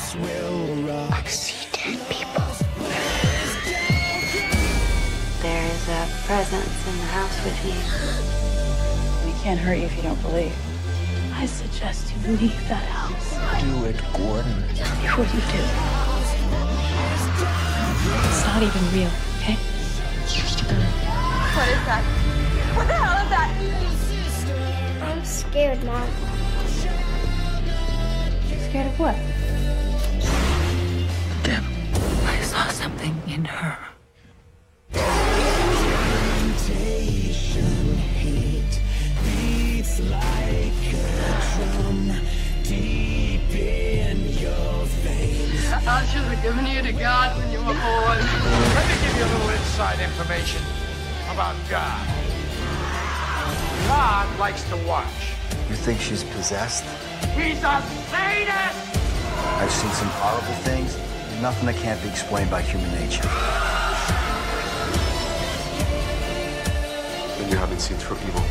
I see dead people. There is a presence in the house with you. We can't hurt you if you don't believe. I suggest you leave that house. Do it, Gordon. Before you do. It's not even real, okay? It's just a girl. What is that? What the hell is that? I'm scared, Mom. Scared of what? Them. I saw something in her. I should have given you to God when you were born. Let me give you a little inside information about God. God likes to watch. You think she's possessed? He's a sadist! I've seen some horrible things. Nothing that can't be explained by human nature. Then you haven't seen true evil.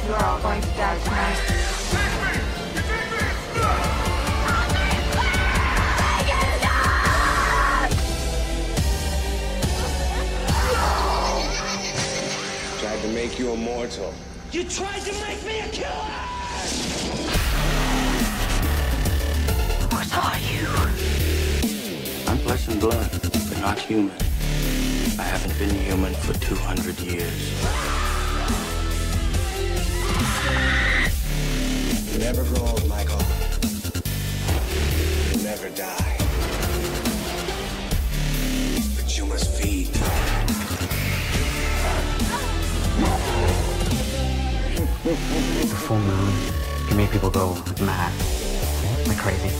You are all going to die tonight. Tried to make you immortal. You tried to make me a killer! What are you? I'm flesh and blood, but not human. I haven't been human for 200 years. You never grow old, Michael. You never die. But you must feed. The full moon can make people go mad, like crazy.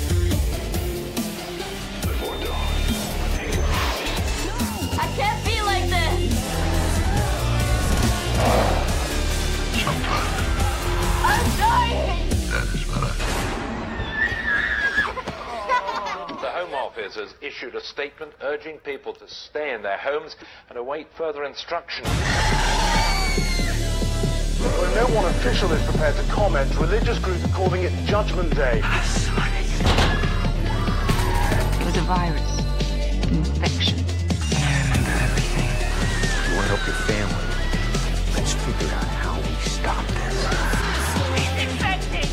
Before dawn. I can't be like this. I'm dying. That is better. The Home Office has issued a statement urging people to stay in their homes and await further instruction. When no one official is prepared to comment, religious groups are calling it Judgment Day. It was a virus. An infection. I remember everything. You want to help your family? Let's figure out how we stop this. It's infected.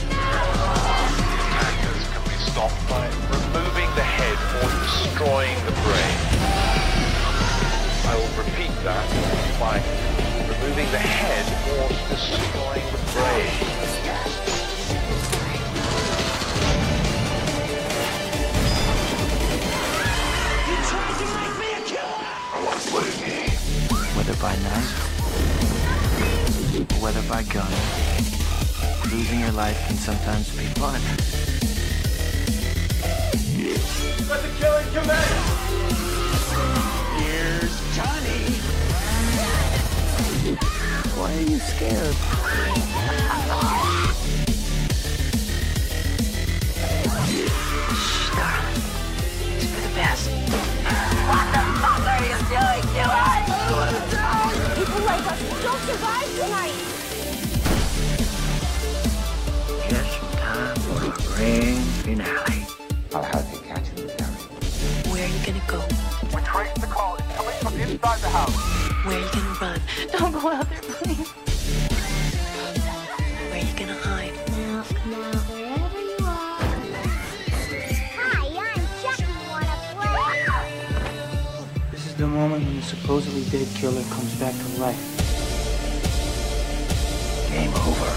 Attackers can be stopped by removing the head or destroying the brain. I will repeat that by removing the head or destroying the brain. You tried to make me a killer! I want to play a game. Whether by knife, or whether by gun, losing your life can sometimes be fun. Let the killing commence! Here's Johnny! Why are you scared? Shh, darling. It's for the best. What the fuck are you doing to us? People like us don't survive tonight. Just in time for a grand finale. I'll have you catch him, Gary. Where are you gonna go? We traced the call. It's coming from inside the house. Where are you gonna run? Don't go out there, please. Where are you gonna hide? Now, wherever you are. Hi, I'm Chucky. Wanna play? This is the moment when the supposedly dead killer comes back to life. Game over.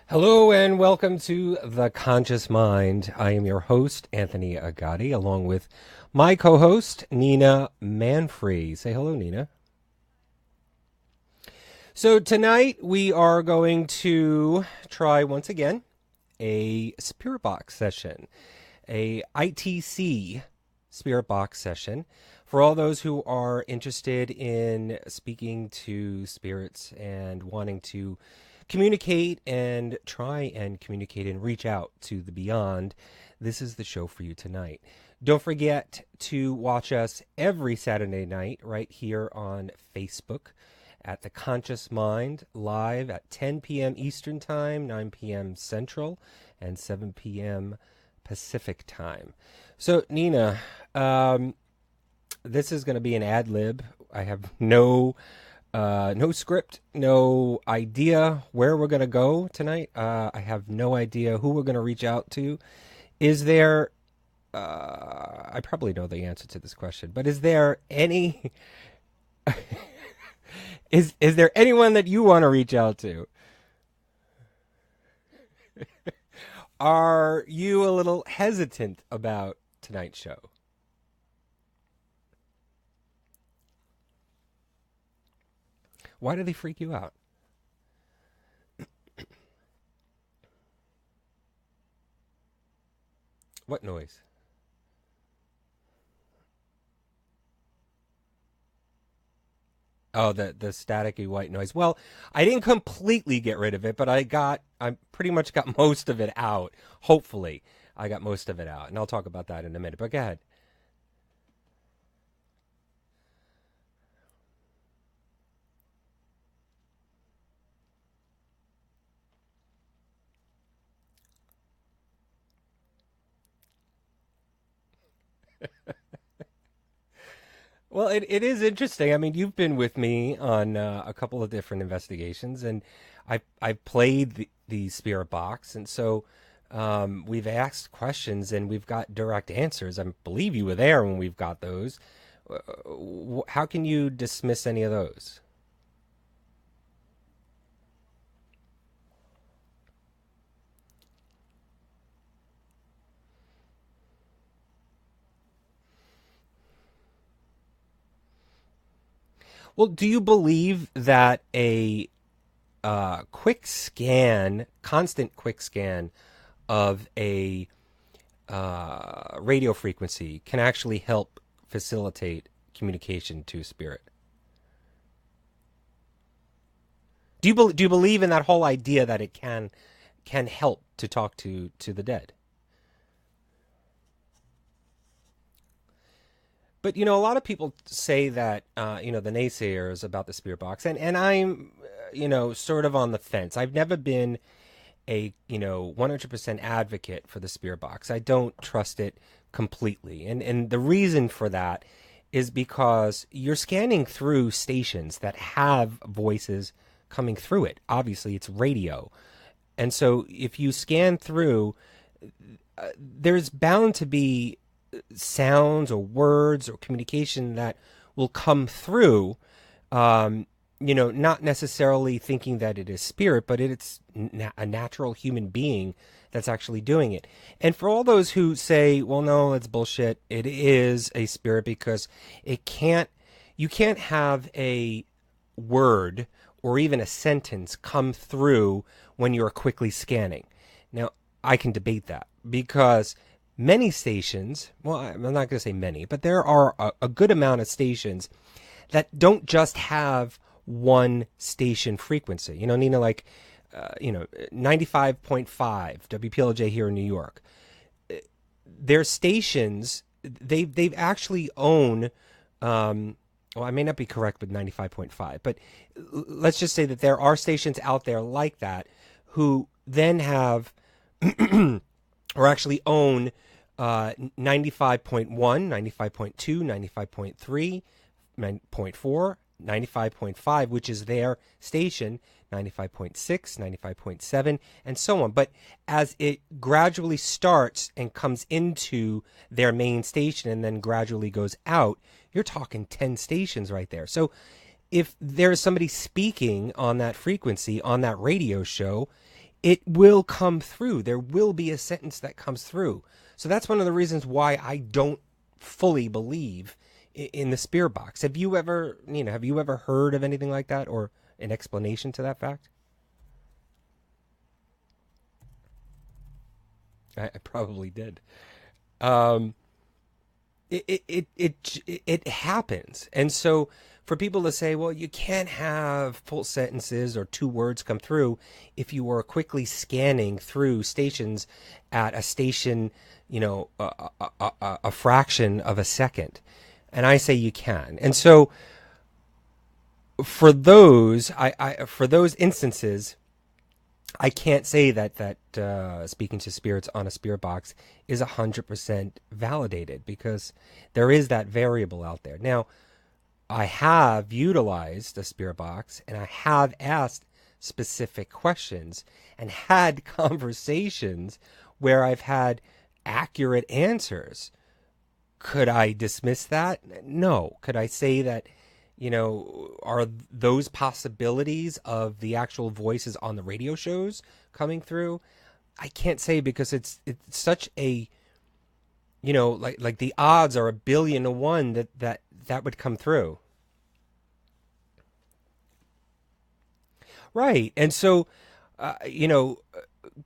Hello and welcome to The Conscious Mind. I am your host, Anthony Agati, along with my co-host, Nina Manfree. Say hello, Nina. So tonight we are going to try once again a spirit box session, a ITC spirit box session. For all those who are interested in speaking to spirits and wanting to communicate and try and communicate and reach out to the beyond, this is the show for you tonight. Don't forget to watch us every Saturday night right here on Facebook at The Conscious Mind, live at 10 p.m. Eastern Time, 9 p.m. Central, and 7 p.m. Pacific time. So, Nina, this is going to be an ad lib. I have no script, no idea where we're going to go tonight. I have no idea who we're going to reach out to. Is there, I probably know the answer to this question, but is there any, is there anyone that you want to reach out to? Are you a little hesitant about tonight's show? Why do they freak you out? What noise? Oh, the staticky white noise. Well, I didn't completely get rid of it, but I pretty much got most of it out. Hopefully, I got most of it out, and I'll talk about that in a minute. But go ahead. Well, it is interesting. I mean, you've been with me on a couple of different investigations, and I've played the spirit box, and so we've asked questions and we've got direct answers. I believe you were there when we've got those. How can you dismiss any of those? Well, do you believe that a quick scan, constant quick scan of a radio frequency can actually help facilitate communication to spirit? Do you believe in that whole idea that it can help to talk to the dead? But, a lot of people say that, the naysayers about the spirit box, and I'm, sort of on the fence. I've never been a, 100% advocate for the spirit box. I don't trust it completely. And the reason for that is because you're scanning through stations that have voices coming through it. Obviously, it's radio. And so if you scan through, there's bound to be sounds or words or communication that will come through, not necessarily thinking that it is spirit, but it's a natural human being that's actually doing it. And for all those who say, well, no, it's bullshit, it is a spirit because you can't have a word or even a sentence come through when you're quickly scanning. Now, I can debate that because many stations, well, I'm not going to say many, but there are a good amount of stations that don't just have one station frequency. Nina, like, 95.5 WPLJ here in New York. Their stations, they've actually own, well, I may not be correct with 95.5, but let's just say that there are stations out there like that who then have, or actually own 95.1, 95.2, 95.3, 9.4, 95.5, which is their station, 95.6, 95.7, and so on. But as it gradually starts and comes into their main station and then gradually goes out, you're talking 10 stations right there. So if there's somebody speaking on that frequency, on that radio show, it will come through. There will be a sentence that comes through. So that's one of the reasons why I don't fully believe in the spirit box. Have you ever heard of anything like that or an explanation to that fact? I probably did. It happens. And so for people to say, well, you can't have full sentences or two words come through if you are quickly scanning through stations at a station, a fraction of a second. And I say you can. And so for those, for those instances, I can't say that speaking to spirits on a spirit box is 100% validated, because there is that variable out there. Now, I have utilized a spirit box, and I have asked specific questions and had conversations where I've had accurate answers. Could I dismiss that? No. Could I say that, are those possibilities of the actual voices on the radio shows coming through? I can't say, because it's such a, like the odds are 1,000,000,000 to 1 that would come through. Right. And so,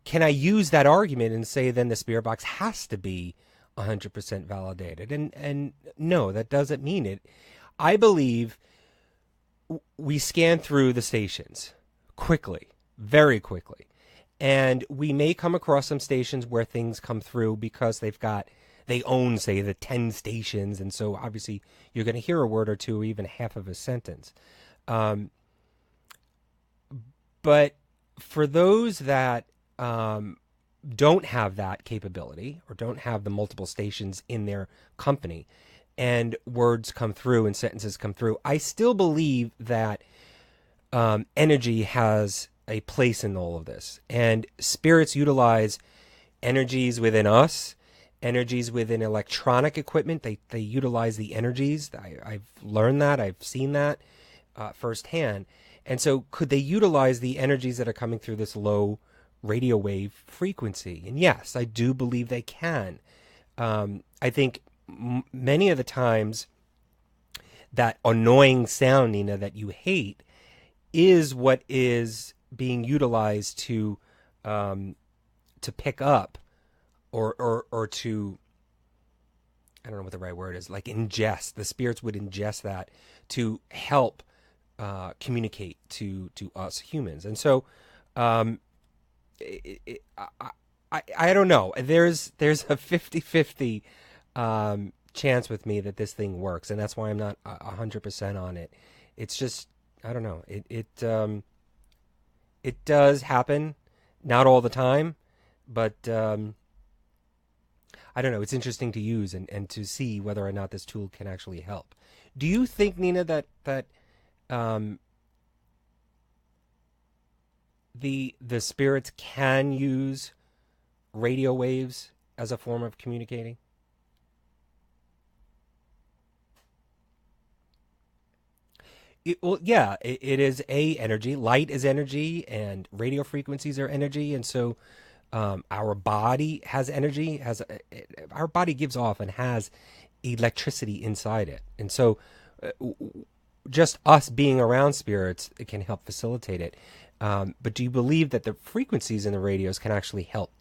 can I use that argument and say then the spirit box has to be 100% validated? And no, that doesn't mean it. I believe we scan through the stations quickly, very quickly. And we may come across some stations where things come through because they own, say, the 10 stations. And so obviously you're going to hear a word or two, or even half of a sentence. But for those that don't have that capability, or don't have the multiple stations in their company, and words come through and sentences come through, I still believe that energy has a place in all of this. And spirits utilize energies within us, energies within electronic equipment. They utilize the energies. I've learned that. I've seen that firsthand. And so could they utilize the energies that are coming through this low radio wave frequency? And yes, I do believe they can. I think many of the times that annoying sound, Nina, that you hate is what is being utilized to pick up or to, I don't know what the right word is, like ingest. The spirits would ingest that to help communicate to us humans. And so I don't know. There's a 50-50 chance with me that this thing works, and that's why I'm not 100% on it. It's just, I don't know. It does happen, not all the time, but I don't know. It's interesting to use and to see whether or not this tool can actually help. Do you think, Nina, that the spirits can use radio waves as a form of communicating? It is a energy. Light is energy, and radio frequencies are energy, and so our body has energy. Our body gives off and has electricity inside it, and so just us being around spirits, it can help facilitate it. But do you believe that the frequencies in the radios can actually help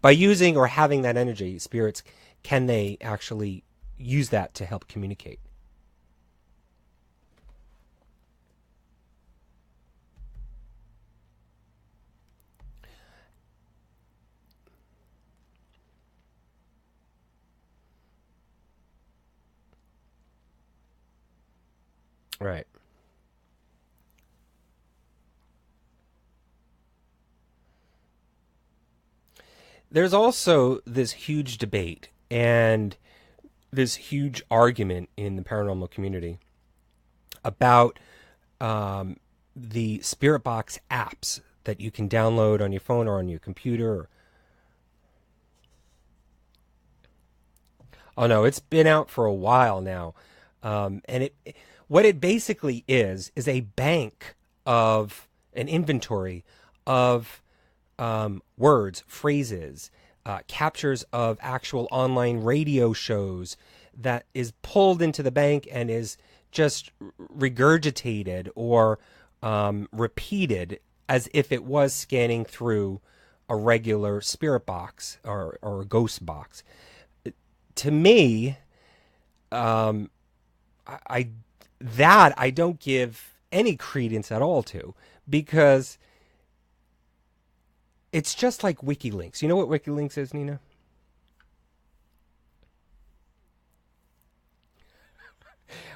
by using or having that energy? Spirits, can they actually use that to help communicate? Right. There's also this huge debate and this huge argument in the paranormal community about the Spirit Box apps that you can download on your phone or on your computer. Oh no, it's been out for a while now, and what it basically is a bank of an inventory of words, phrases, captures of actual online radio shows that is pulled into the bank and is just regurgitated or repeated as if it was scanning through a regular spirit box or a ghost box. To me, I don't give any credence at all to, because it's just like WikiLeaks. You know what WikiLeaks is, Nina?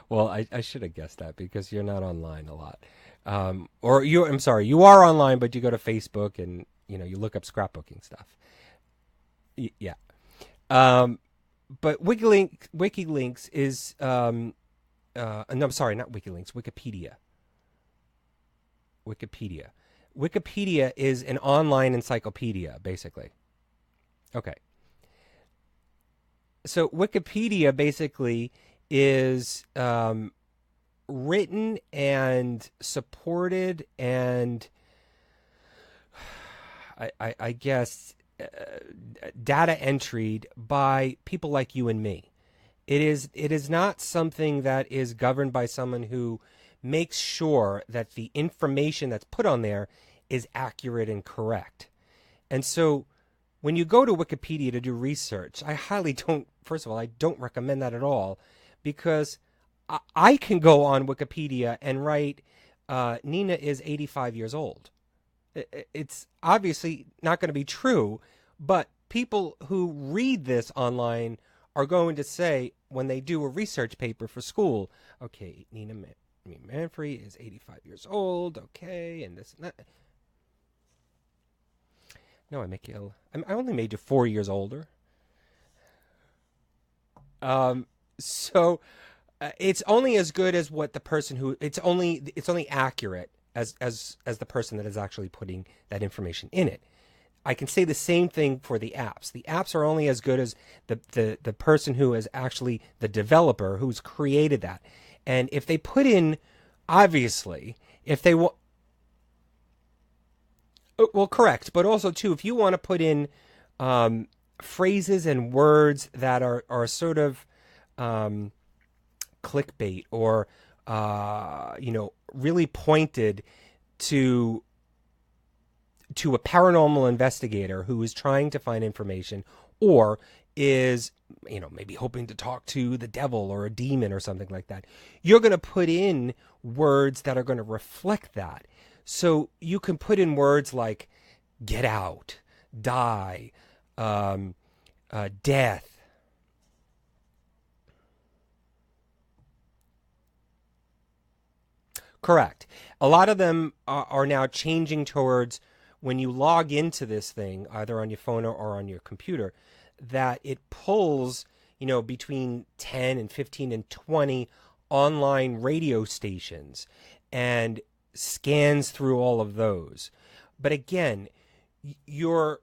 Well, I should have guessed that because you're not online a lot. I'm sorry, you are online, but you go to Facebook and, you look up scrapbooking stuff. Yeah. But WikiLinks is, no, I'm sorry, not WikiLinks, Wikipedia. Wikipedia is an online encyclopedia, basically. Okay. So Wikipedia basically is written and supported and I guess data entered by people like you and me. It is not something that is governed by someone who makes sure that the information that's put on there is accurate and correct. And so when you go to Wikipedia to do research, first of all, I don't recommend that at all, because I can go on Wikipedia and write, Nina is 85 years old. It's obviously not going to be true, but people who read this online are going to say, when they do a research paper for school, okay, Nina Manfrey is 85 years old, okay, and this and that. No, I only made you 4 years older. So it's only as good as what the person it's only accurate as the person that is actually putting that information in it. I can say the same thing for the apps. The apps are only as good as the person who is actually the developer who's created that. And if they put in, obviously, if they want, well, correct, but also too, if you want to put in phrases and words that are sort of clickbait or really pointed to a paranormal investigator who is trying to find information, or is maybe hoping to talk to the devil or a demon or something like that, you're going to put in words that are going to reflect that. So you can put in words like get out, die, death. Correct. A lot of them are now changing towards, when you log into this thing, either on your phone or on your computer, that it pulls, between 10 and 15 and 20 online radio stations and scans through all of those. But again, you're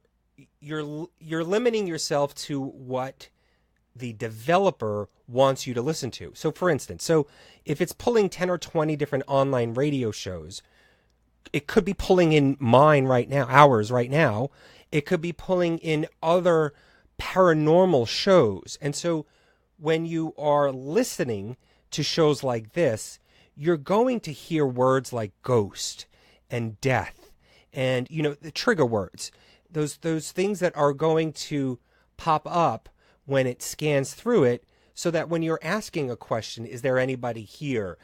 limiting yourself to what the developer wants you to listen to. So for instance, if it's pulling 10 or 20 different online radio shows, it could be pulling in mine right now, ours right now. It could be pulling in other paranormal shows. And so when you are listening to shows like this, you're going to hear words like ghost and death and, the trigger words, those things that are going to pop up when it scans through it, so that when you're asking a question, is there anybody here,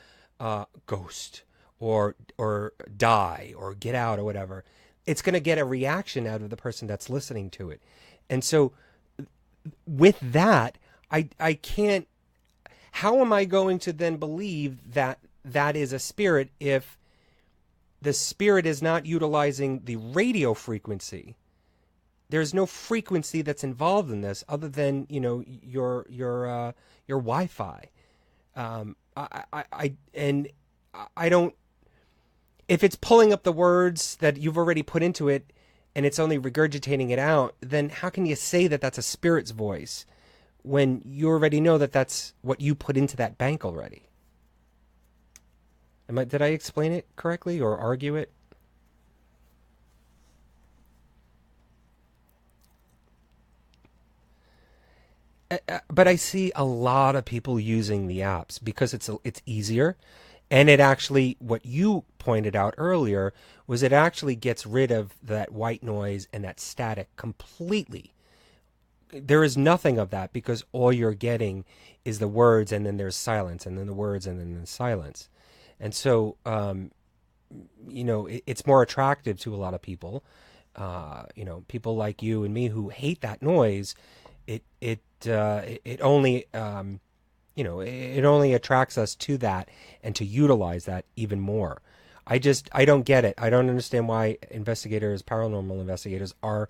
ghost or die or get out or whatever, it's going to get a reaction out of the person that's listening to it. And so with that, I can't, how am I going to then believe that that is a spirit if the spirit is not utilizing the radio frequency? There's no frequency that's involved in this other than, your Wi-Fi. I don't, if it's pulling up the words that you've already put into it and it's only regurgitating it out, then how can you say that that's a spirit's voice when you already know that that's what you put into that bank already? Did I explain it correctly or argue it? But I see a lot of people using the apps because it's easier, and it actually, what you pointed out earlier, was it actually gets rid of that white noise and that static completely. There is nothing of that because all you're getting is the words, and then there's silence, and then the words, and then the silence. And so, it's more attractive to a lot of people. People like you and me who hate that noise. It only it only attracts us to that and to utilize that even more. I don't get it. I don't understand why paranormal investigators are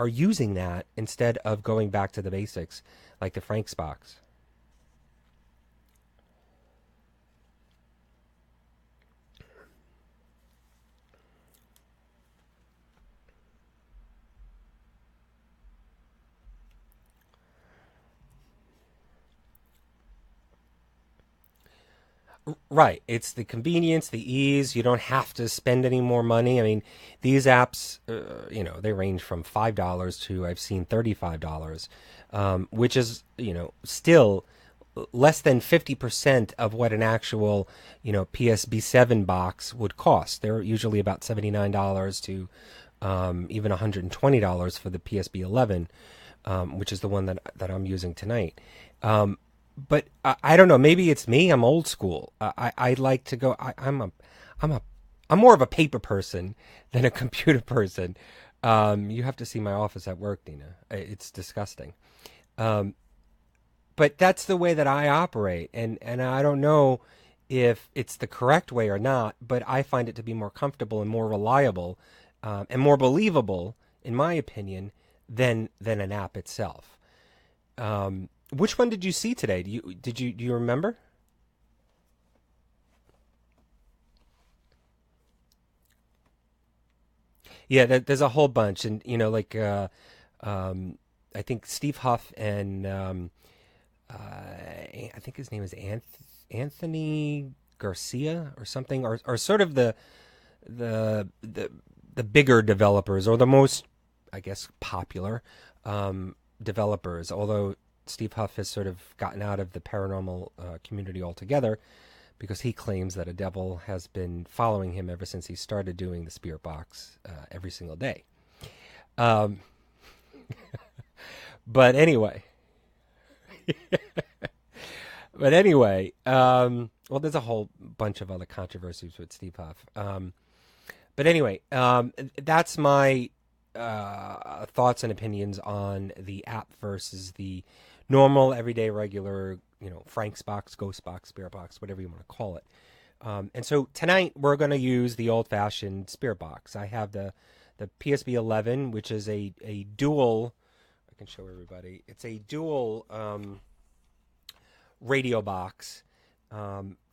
using that instead of going back to the basics, like the Frank's box. Right. It's the convenience, the ease. You don't have to spend any more money. I mean, these apps, they range from $5 to I've seen $35, which is, still less than 50% of what an actual, PSB7 box would cost. They're usually about $79 to even $120 for the PSB11, which is the one that I'm using tonight. But I don't know. Maybe it's me. I'm old school. I like to go. I'm more of a paper person than a computer person. You have to see my office at work, Dina. It's disgusting. But that's the way that I operate, and I don't know if it's the correct way or not. But I find it to be more comfortable and more reliable, and more believable, in my opinion, than an app itself. Which one did you see today? Do you remember? Yeah, there's a whole bunch, and I think Steve Huff and I think his name is Anthony Garcia or something, are sort of the bigger developers, or the most, I guess, popular developers. Although Steve Huff has sort of gotten out of the paranormal community altogether, because he claims that a devil has been following him ever since he started doing the spirit box every single day. But anyway, well, there's a whole bunch of other controversies with Steve Huff. But anyway, that's my thoughts and opinions on the app versus the normal, everyday, regular, Frank's box, ghost box, spirit box, whatever you want to call it. And so tonight we're going to use the old-fashioned spirit box. I have the PSB11, which is a dual. I can show everybody. It's a dual radio box,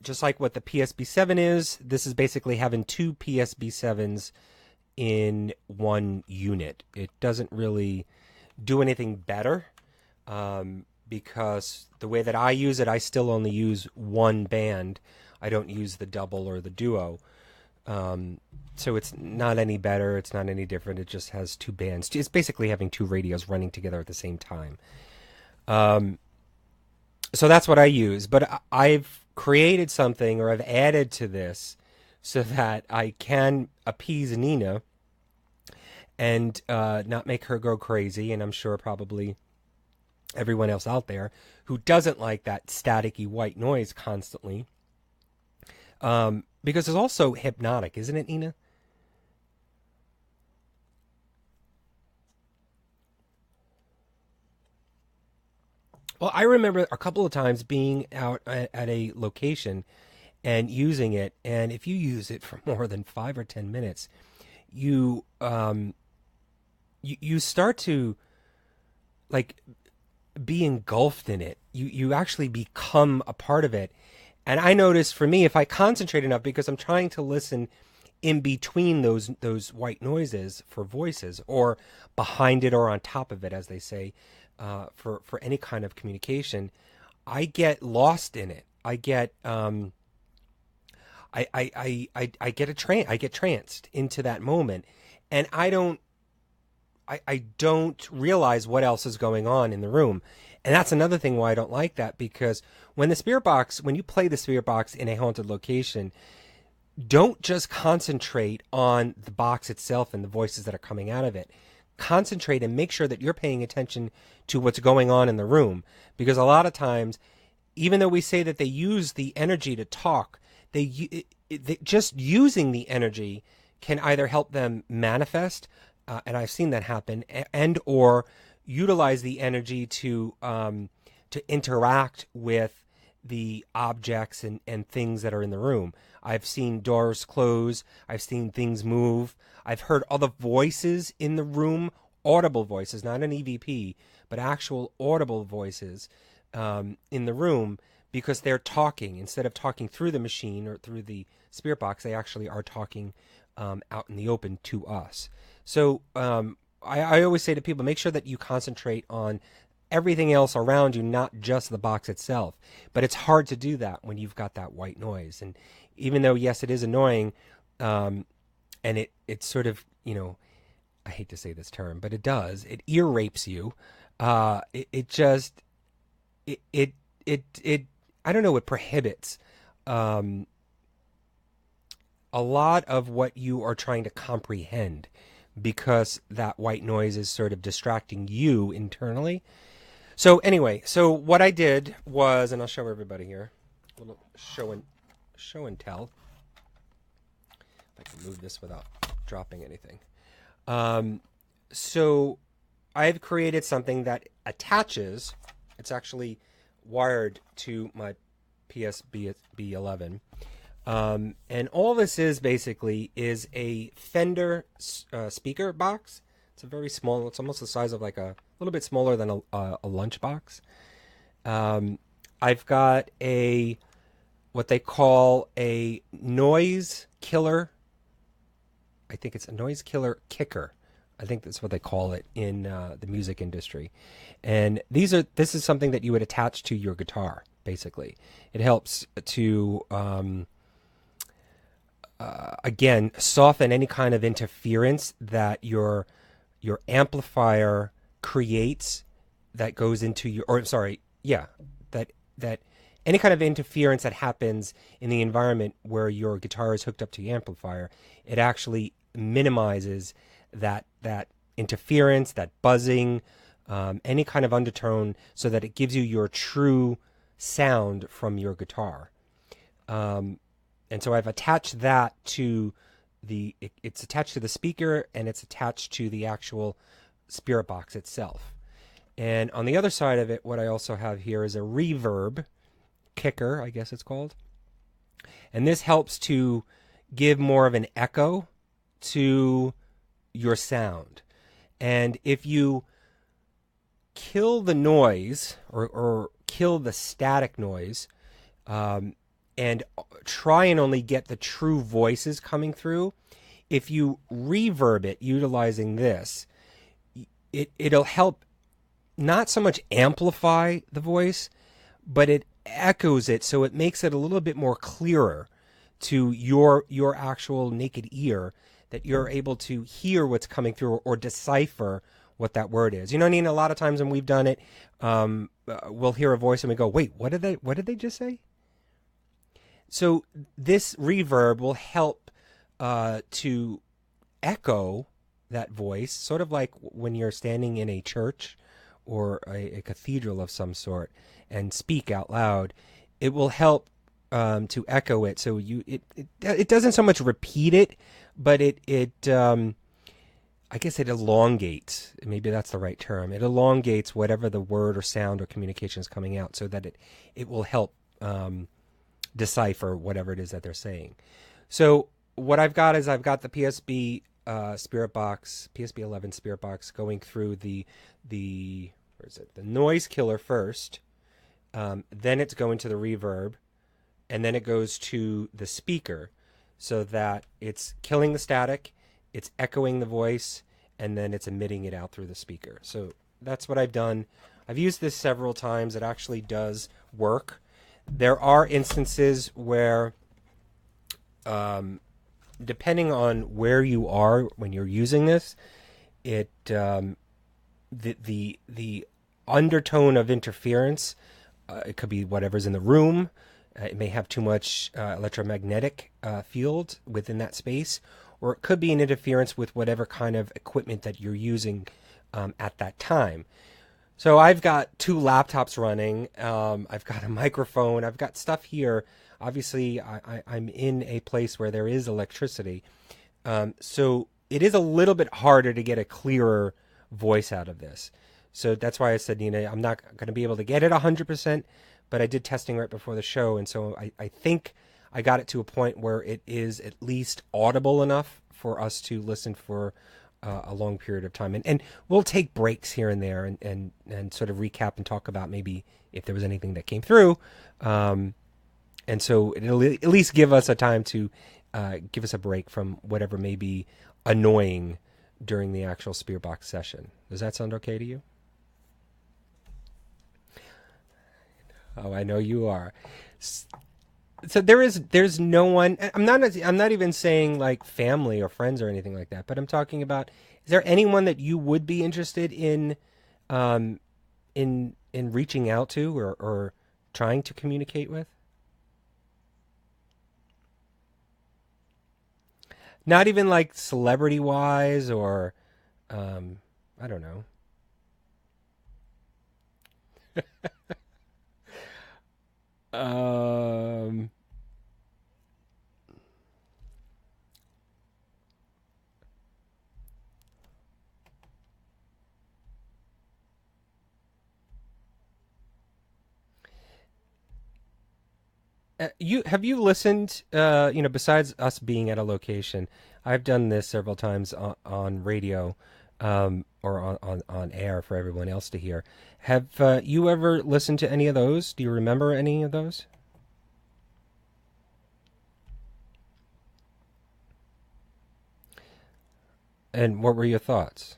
just like what the PSB7 is. This is basically having two PSB7s in one unit. It doesn't really do anything better, because the way that I use it, I still only use one band. I don't use the double or the duo. So it's not any better. It's not any different. It just has two bands. It's basically having two radios running together at the same time. So that's what I use. But I've created something, or I've added to this, so that I can appease Nina and not make her go crazy. And I'm sure probably everyone else out there who doesn't like that staticky white noise constantly. Because it's also hypnotic, isn't it, Nina? Well, I remember a couple of times being out at a location and using it, and if you use it for more than 5 or 10 minutes, you start to be engulfed in it. You actually become a part of it. And I notice, for me, if I concentrate enough, because I'm trying to listen in between those white noises for voices, or behind it or on top of it, as they say, for any kind of communication, I get lost in it. I get I get tranced into that moment, and I don't realize what else is going on in the room. And that's another thing why I don't like that, because when you play the spirit box in a haunted location, don't just concentrate on the box itself and the voices that are coming out of it. Concentrate and make sure that you're paying attention to what's going on in the room. Because a lot of times, even though we say that they use the energy to talk, they just using the energy can either help them manifest, and I've seen that happen, and or utilize the energy to interact with the objects and things that are in the room. I've seen doors close. I've seen things move. I've heard other voices in the room, audible voices, not an EVP, but actual audible voices in the room, because they're talking. Instead of talking through the machine or through the spirit box, they actually are talking out in the open to us. So I always say to people, make sure that you concentrate on everything else around you, not just the box itself. But it's hard to do that when you've got that white noise. And even though, yes, it is annoying, and it's sort of, you know, I hate to say this term, but it does. It ear rapes you. I don't know, it prohibits a lot of what you are trying to comprehend, because that white noise is sort of distracting you internally. So anyway, so what I did was, and I'll show everybody here, a little show and tell. If I can move this without dropping anything. So I've created something that attaches. It's actually wired to my PSB11. And all this is basically is a Fender speaker box. It's a very small, it's almost the size of like a little bit smaller than a lunch box. I've got what they call a noise killer. I think it's a noise killer kicker. I think that's what they call it in the music industry. And this is something that you would attach to your guitar, basically. It helps to again, soften any kind of interference that your amplifier creates that goes into your, or sorry, yeah, that any kind of interference that happens in the environment where your guitar is hooked up to the amplifier, it actually minimizes that interference, that buzzing, any kind of undertone, so that it gives you your true sound from your guitar. And so I've attached that to it's attached to the speaker, and it's attached to the actual spirit box itself. And on the other side of it, what I also have here is a reverb kicker, I guess it's called. And this helps to give more of an echo to your sound. And if you kill the noise or kill the static noise, and try and only get the true voices coming through, if you reverb it utilizing this, it'll help not so much amplify the voice, but it echoes it, so it makes it a little bit more clearer to your actual naked ear, that you're able to hear what's coming through or decipher what that word is. You know what I mean? A lot of times when we've done it, we'll hear a voice and we go, wait, what did they just say? So this reverb will help to echo that voice, sort of like when you're standing in a church or a cathedral of some sort and speak out loud. It will help to echo it. So it doesn't so much repeat it, but it I guess it elongates. Maybe that's the right term. It elongates whatever the word or sound or communication is coming out, so that it will help decipher whatever it is that they're saying. So what I've got is I've got the PSB spirit box, PSB11 spirit box, going through the where is it? The noise killer first. Then it's going to the reverb, and then it goes to the speaker, so that it's killing the static, it's echoing the voice, and then it's emitting it out through the speaker. So that's what I've done. I've used this several times. It actually does work. There are instances where, depending on where you are when you're using this, the undertone of interference, it could be whatever's in the room. It may have too much electromagnetic field within that space, or it could be an interference with whatever kind of equipment that you're using at that time. So I've got 2 laptops running. I've got a microphone. I've got stuff here. Obviously, I'm in a place where there is electricity. So it is a little bit harder to get a clearer voice out of this. So that's why I said, I'm not going to be able to get it 100%, but I did testing right before the show, and so I think I got it to a point where it is at least audible enough for us to listen for a long period of time. And we'll take breaks here and there and sort of recap and talk about maybe if there was anything that came through. And so it'll at least give us a time to give us a break from whatever may be annoying during the actual Spirit Box session. Does that sound okay to you? Oh, I know you are. So there's no one. I'm not even saying like family or friends or anything like that. But I'm talking about, is there anyone that you would be interested in reaching out to or trying to communicate with? Not even like celebrity wise or I don't know. Have you listened, besides us being at a location, I've done this several times on radio, or on air for everyone else to hear. Have you ever listened to any of those? Do you remember any of those? And what were your thoughts?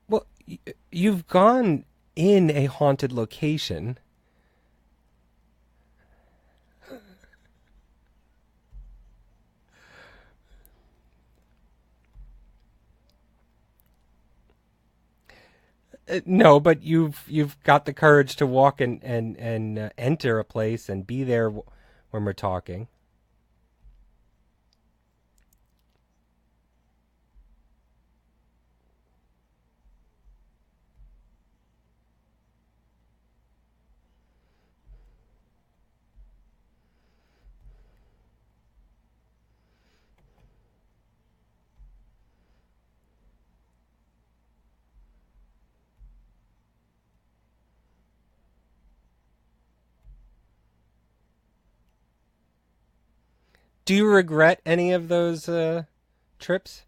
Well, you've gone in a haunted location. No, but you've got the courage to walk and enter a place and be there when we're talking. Do you regret any of those trips?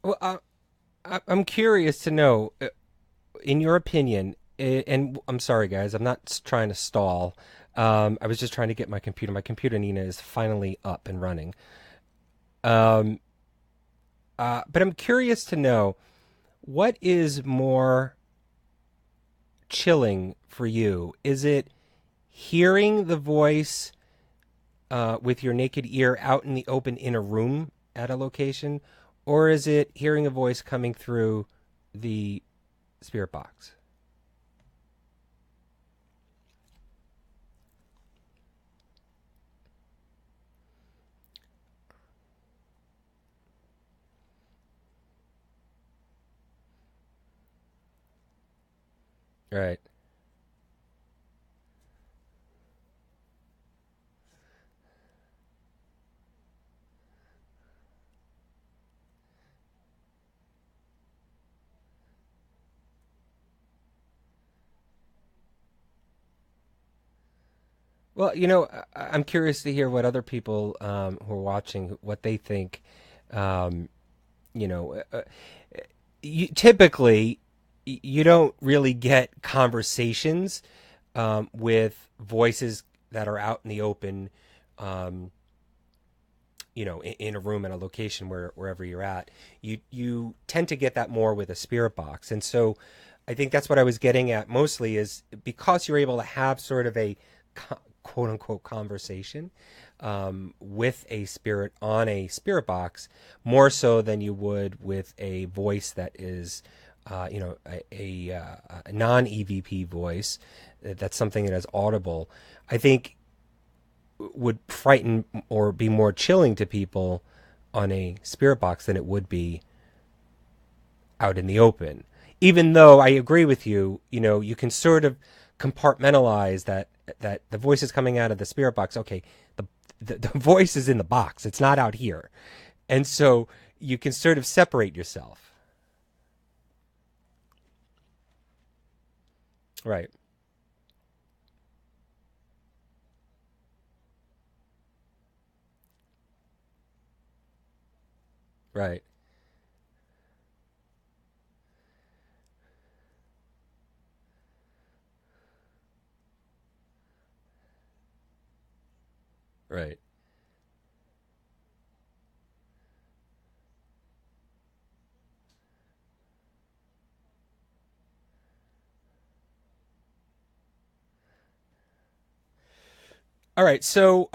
Well, I'm curious to know, in your opinion, and I'm sorry, guys, I'm not trying to stall. I was just trying to get my computer. My computer, Nina, is finally up and running. Um, but I'm curious to know, what is more chilling for you? Is it hearing the voice with your naked ear out in the open in a room at a location, or is it hearing a voice coming through the spirit box? Right. Well, I'm curious to hear what other people who are watching, what they think. Um, you know, typically, you don't really get conversations with voices that are out in the open, um, in a room, in a location wherever you're at. You tend to get that more with a spirit box, and so I think that's what I was getting at mostly is because you're able to have sort of a quote unquote conversation with a spirit on a spirit box, more so than you would with a voice that is, a non EVP voice. That's something that is audible. I think would frighten or be more chilling to people on a spirit box than it would be out in the open. Even though I agree with you, you can sort of compartmentalize that the voice is coming out of the spirit box. Okay, the voice is in the box. It's not out here. And so you can sort of separate yourself. Right. Right. Right. All right. So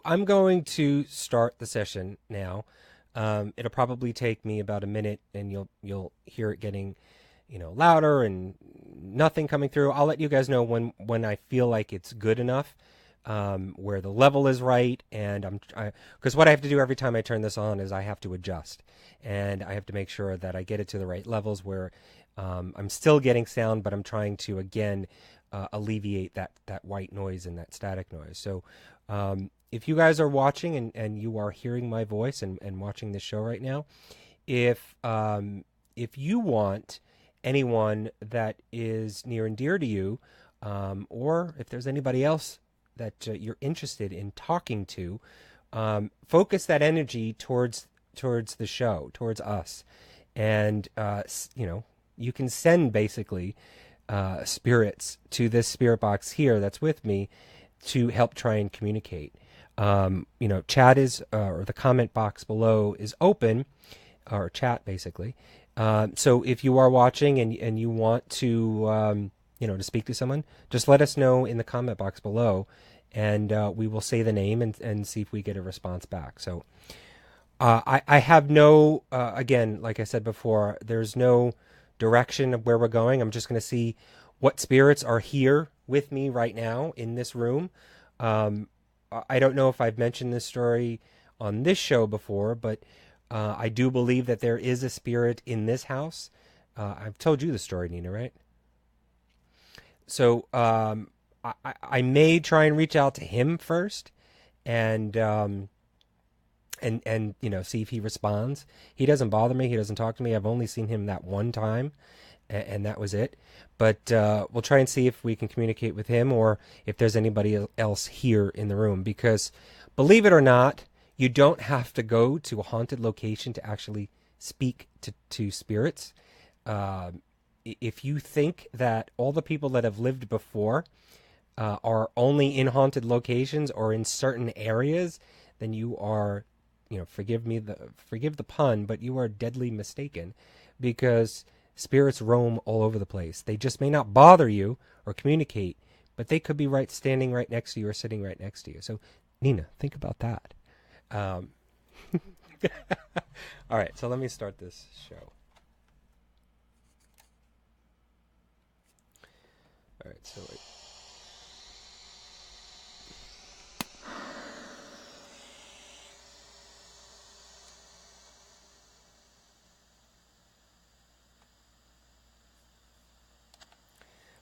I'm going to start the session now. It'll probably take me about a minute, and you'll hear it getting, louder and nothing coming through. I'll let you guys know when I feel like it's good enough, where the level is right, and because what I have to do every time I turn this on is I have to adjust, and I have to make sure that I get it to the right levels where I'm still getting sound, but I'm trying to again alleviate that white noise and that static noise. So if you guys are watching and you are hearing my voice and watching this show right now, if you want anyone that is near and dear to you, or if there's anybody else that you're interested in talking to, focus that energy towards the show, towards us, and you can send basically spirits to this spirit box here that's with me to help try and communicate. Chat is, or the comment box below is open, or chat basically. So if you are watching and you want to, to speak to someone, just let us know in the comment box below, and we will say the name and see if we get a response back. So I have no, again, like I said before, there's no direction of where we're going. I'm just going to see what spirits are here with me right now in this room. I don't know if I've mentioned this story on this show before, but I do believe that there is a spirit in this house. I've told you the story, Nina, right? So I may try and reach out to him first, and see if he responds. He doesn't bother me. He doesn't talk to me. I've only seen him that one time, and that was it. But we'll try and see if we can communicate with him, or if there's anybody else here in the room. Because believe it or not, you don't have to go to a haunted location to actually speak to spirits. If you think that all the people that have lived before are only in haunted locations or in certain areas, then you are, forgive the pun, but you are deadly mistaken, because spirits roam all over the place. They just may not bother you or communicate, but they could be standing right next to you or sitting right next to you. So, Nina, think about that. All right, so let me start this show. All right, so wait.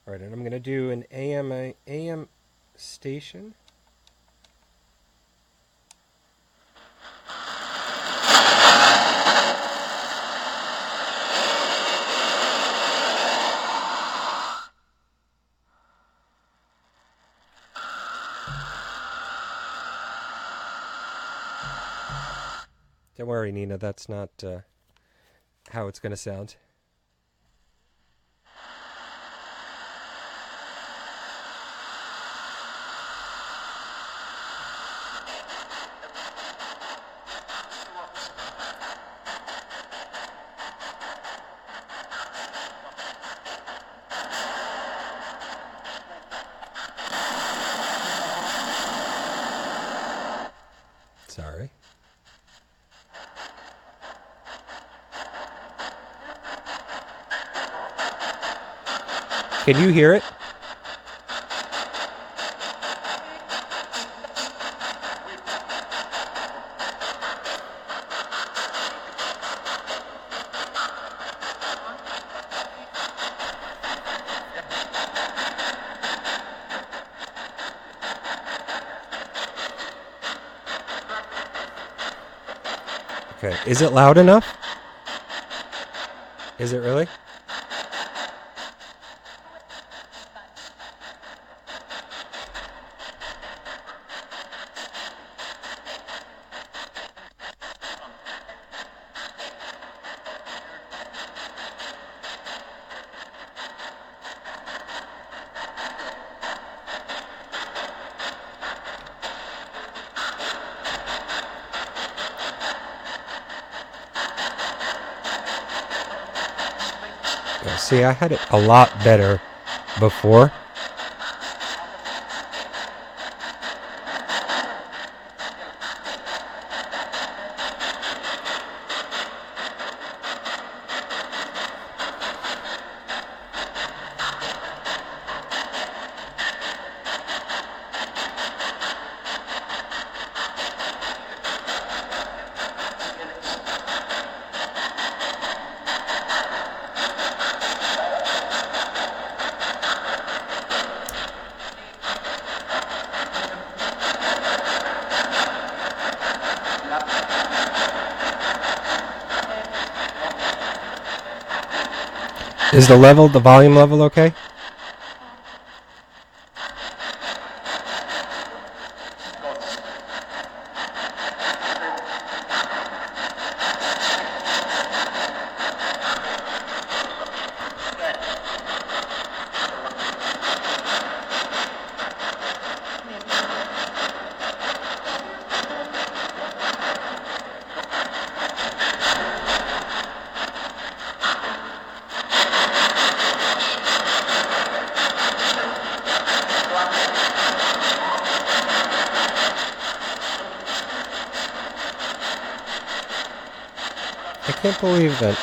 All right, and I'm going to do an AM station. Don't worry, Nina, that's not how it's going to sound. Sorry. Can you hear it? Okay, is it loud enough? Is it really? Yeah, see, I had it a lot better before. Is the volume level okay? I can't believe that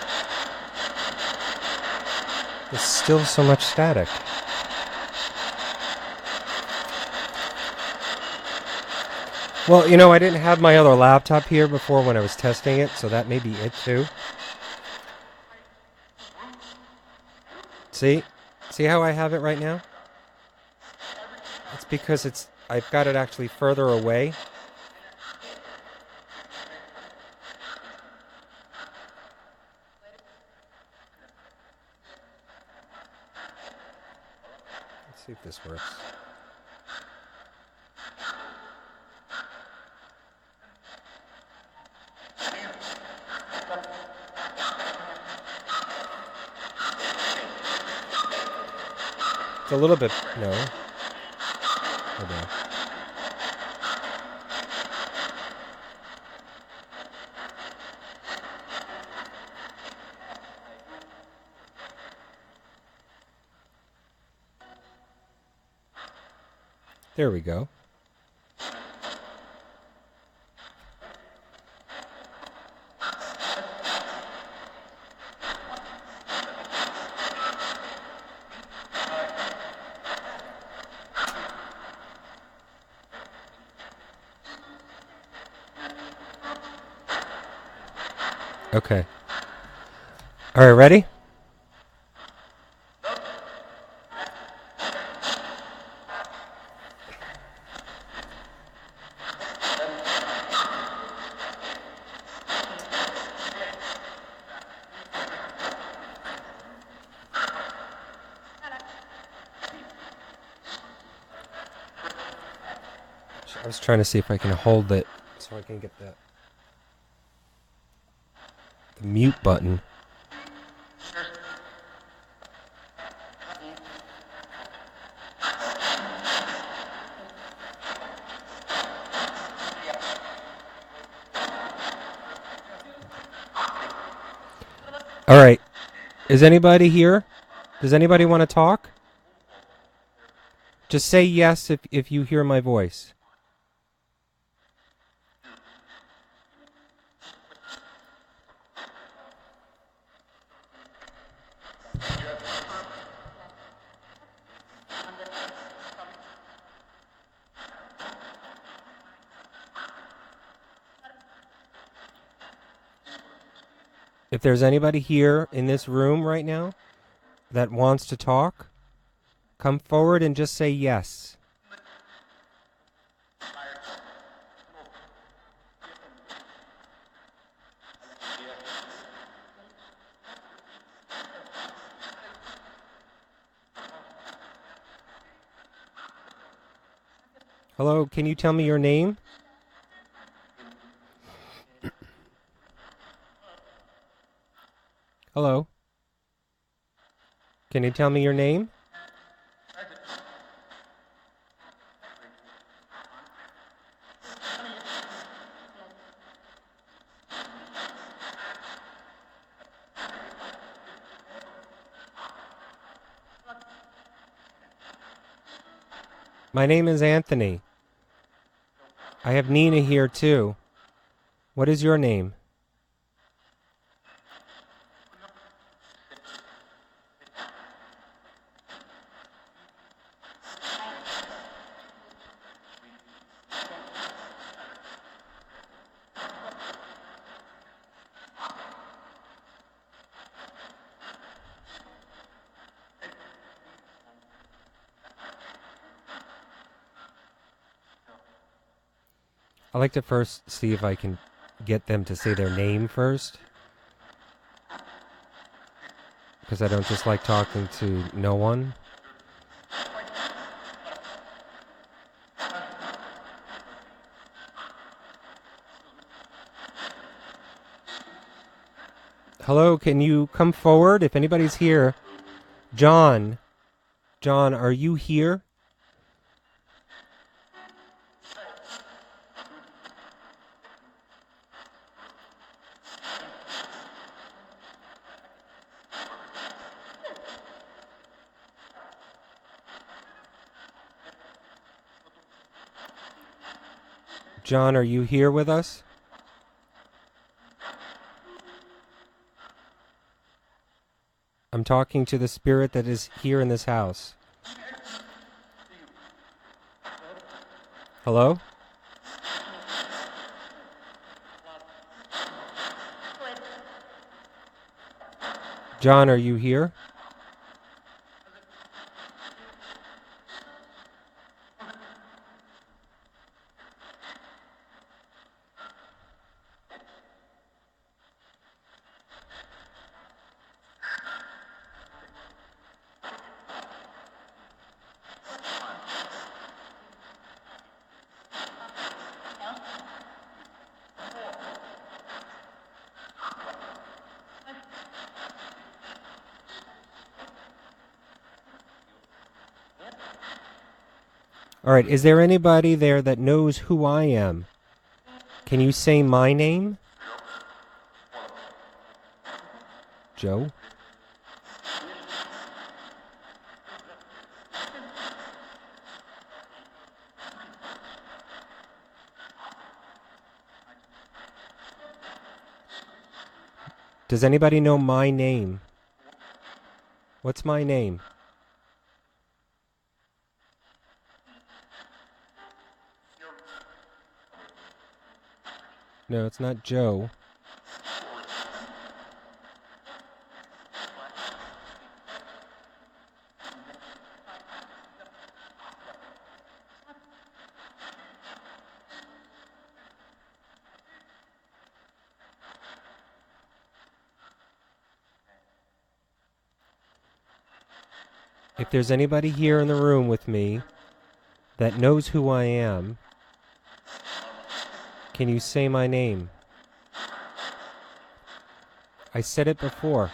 there's still so much static. Well, you know, I didn't have my other laptop here before when I was testing it, so that may be it too. See? See how I have it right now? It's because I've got it actually further away. Let's see if this works. It's a little bit, no. Hold on. There we go. Okay. All right, ready? I was trying to see if I can hold it so I can get the mute button. All right. Is anybody here? Does anybody want to talk? Just say yes if you hear my voice. If there's anybody here in this room right now that wants to talk, come forward and just say yes. Hello, can you tell me your name? Hello? Can you tell me your name? My name is Anthony. I have Nina here too. What is your name? I like to first see if I can get them to say their name first. Because I don't just like talking to no one. Hello, can you come forward if anybody's here? John. John, are you here? John, are you here with us? I'm talking to the spirit that is here in this house. Hello? John, are you here? All right, is there anybody there that knows who I am? Can you say my name? Joe? Does anybody know my name? What's my name? No, it's not Joe. If there's anybody here in the room with me that knows who I am, Can you say my name? I said it before.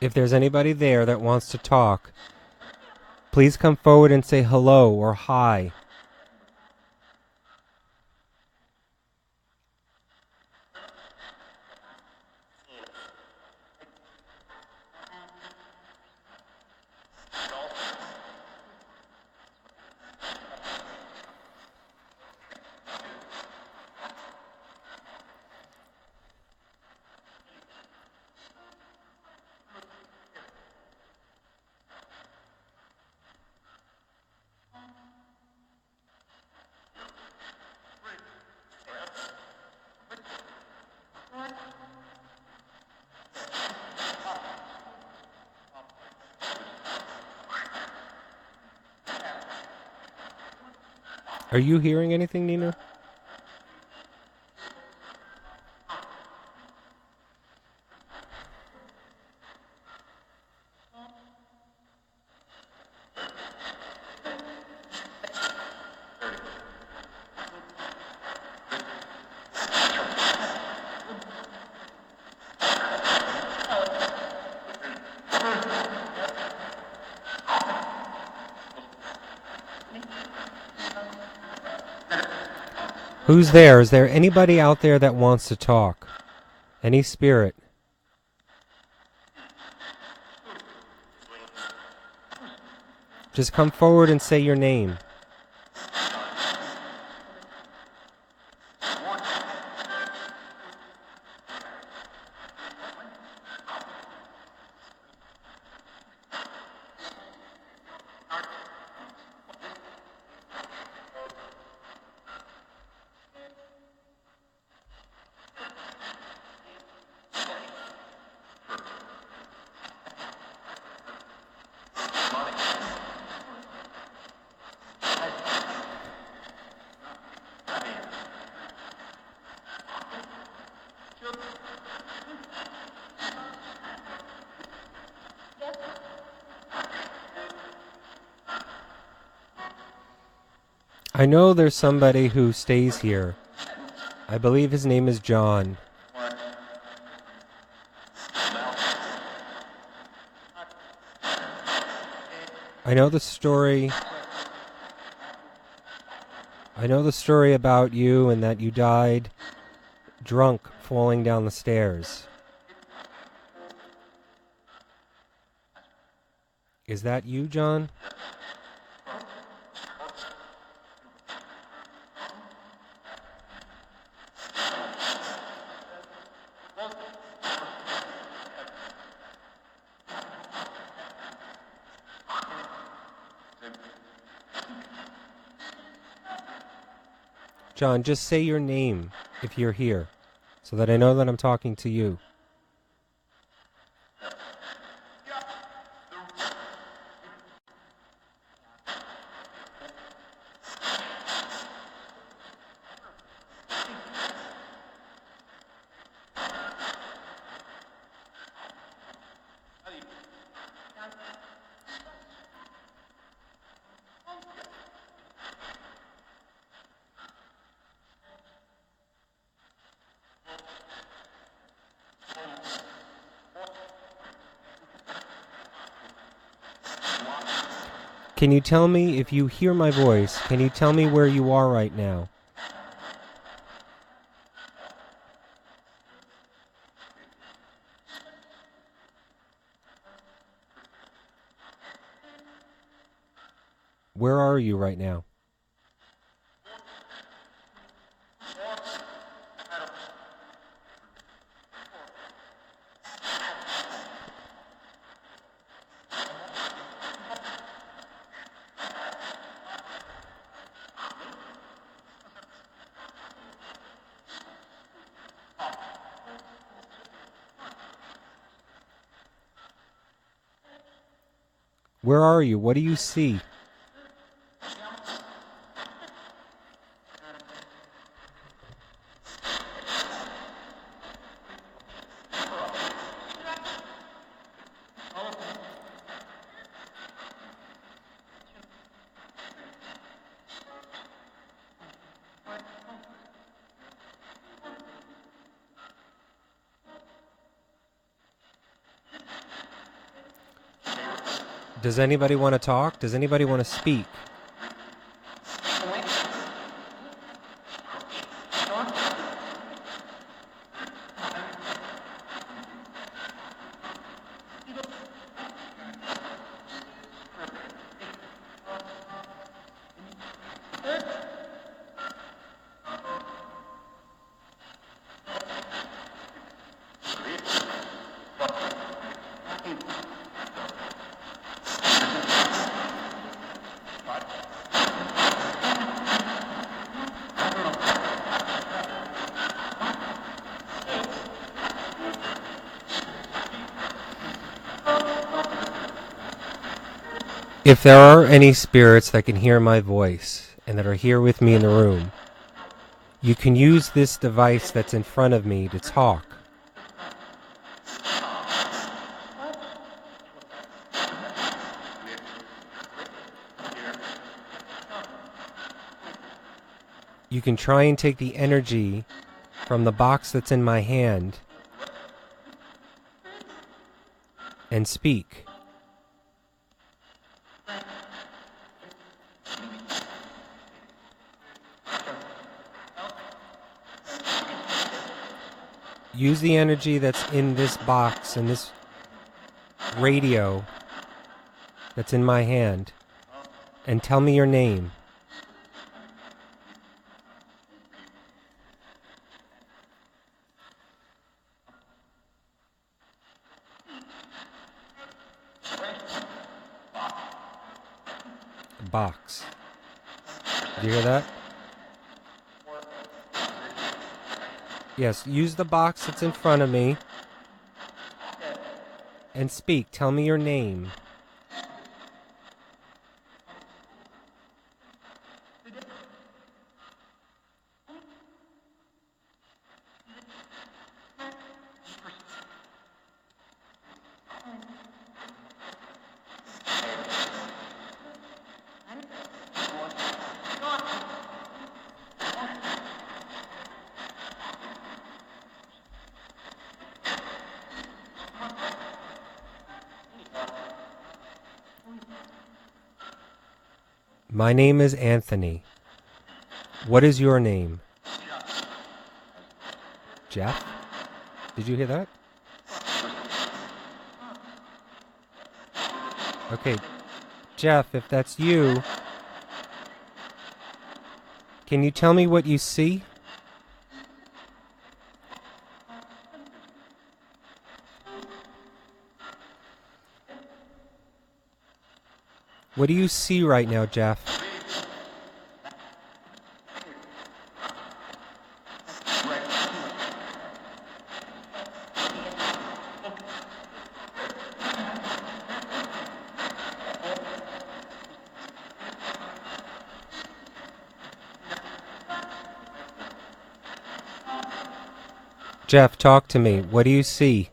If there's anybody there that wants to talk, please come forward and say hello or hi. Are you hearing anything, Nina? Who's there? Is there anybody out there that wants to talk? Any spirit? Just come forward and say your name. I know there's somebody who stays here. I believe his name is John. I know the story. I know the story about you and that you died drunk falling down the stairs. Is that you, John? John, just say your name if you're here, so that I know that I'm talking to you. Can you tell me, if you hear my voice, can you tell me where you are right now? Where are you right now? Where are you? What do you see? Does anybody want to talk? Does anybody want to speak? If there are any spirits that can hear my voice and that are here with me in the room, you can use this device that's in front of me to talk. You can try and take the energy from the box that's in my hand and speak. Use the energy that's in this box and this radio that's in my hand and tell me your name. Box. Do you hear that? Yes, use the box that's in front of me and speak. Tell me your name. My name is Anthony. What is your name? Jeff? Did you hear that? Okay, Jeff, if that's you, can you tell me what you see? What do you see right now, Jeff? Jeff, talk to me. What do you see?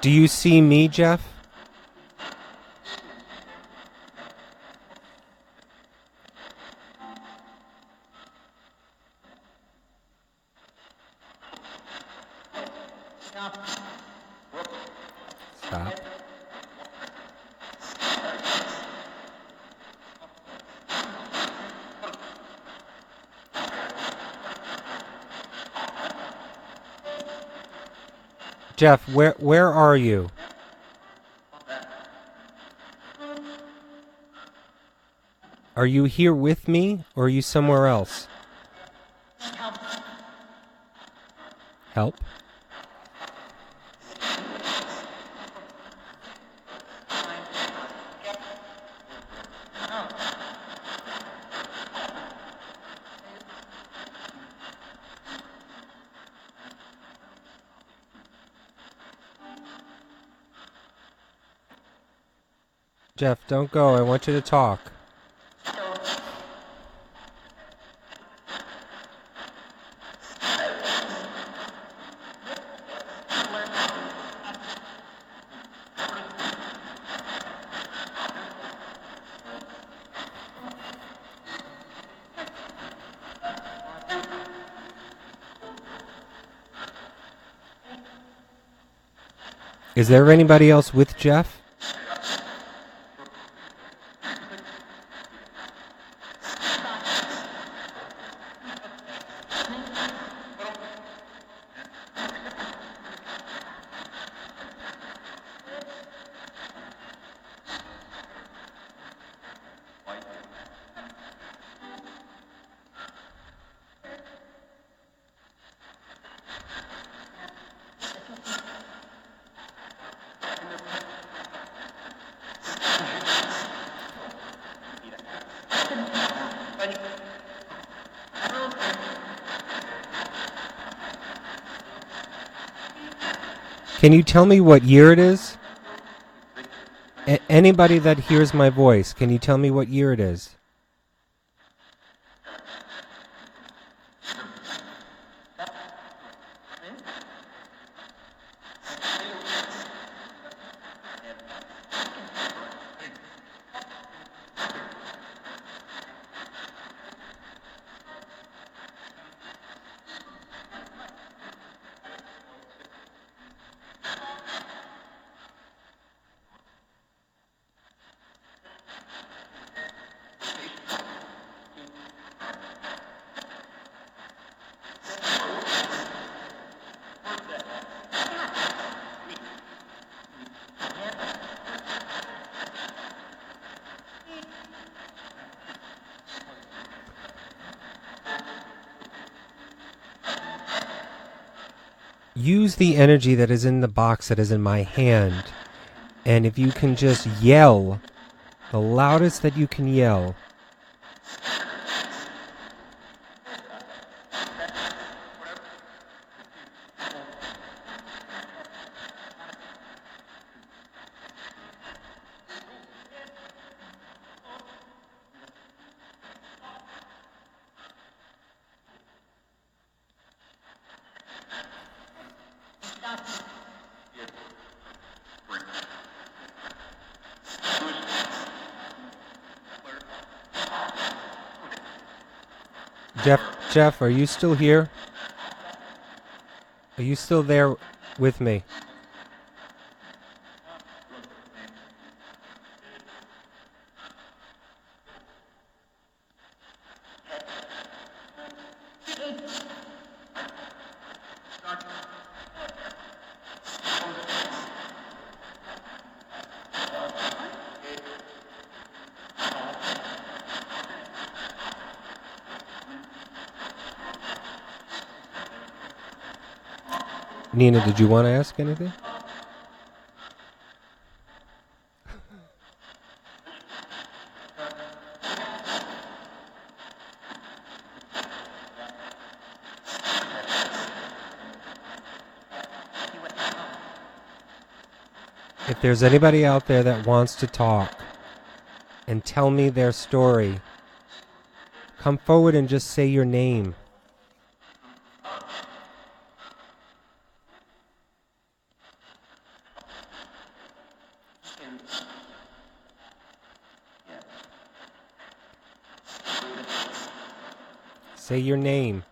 Do you see me, Jeff? Stop. Jeff, where are you? Are you here with me, or are you somewhere else? Help? Jeff, don't go. I want you to talk. Is there anybody else with Jeff? Can you tell me what year it is? Anybody that hears my voice, can you tell me what year it is? Use the energy that is in the box that is in my hand, and if you can just yell, the loudest that you can yell. Jeff, are you still here? Are you still there with me? Nina, did you want to ask anything? If there's anybody out there that wants to talk and tell me their story, come forward and just say your name. Say your name.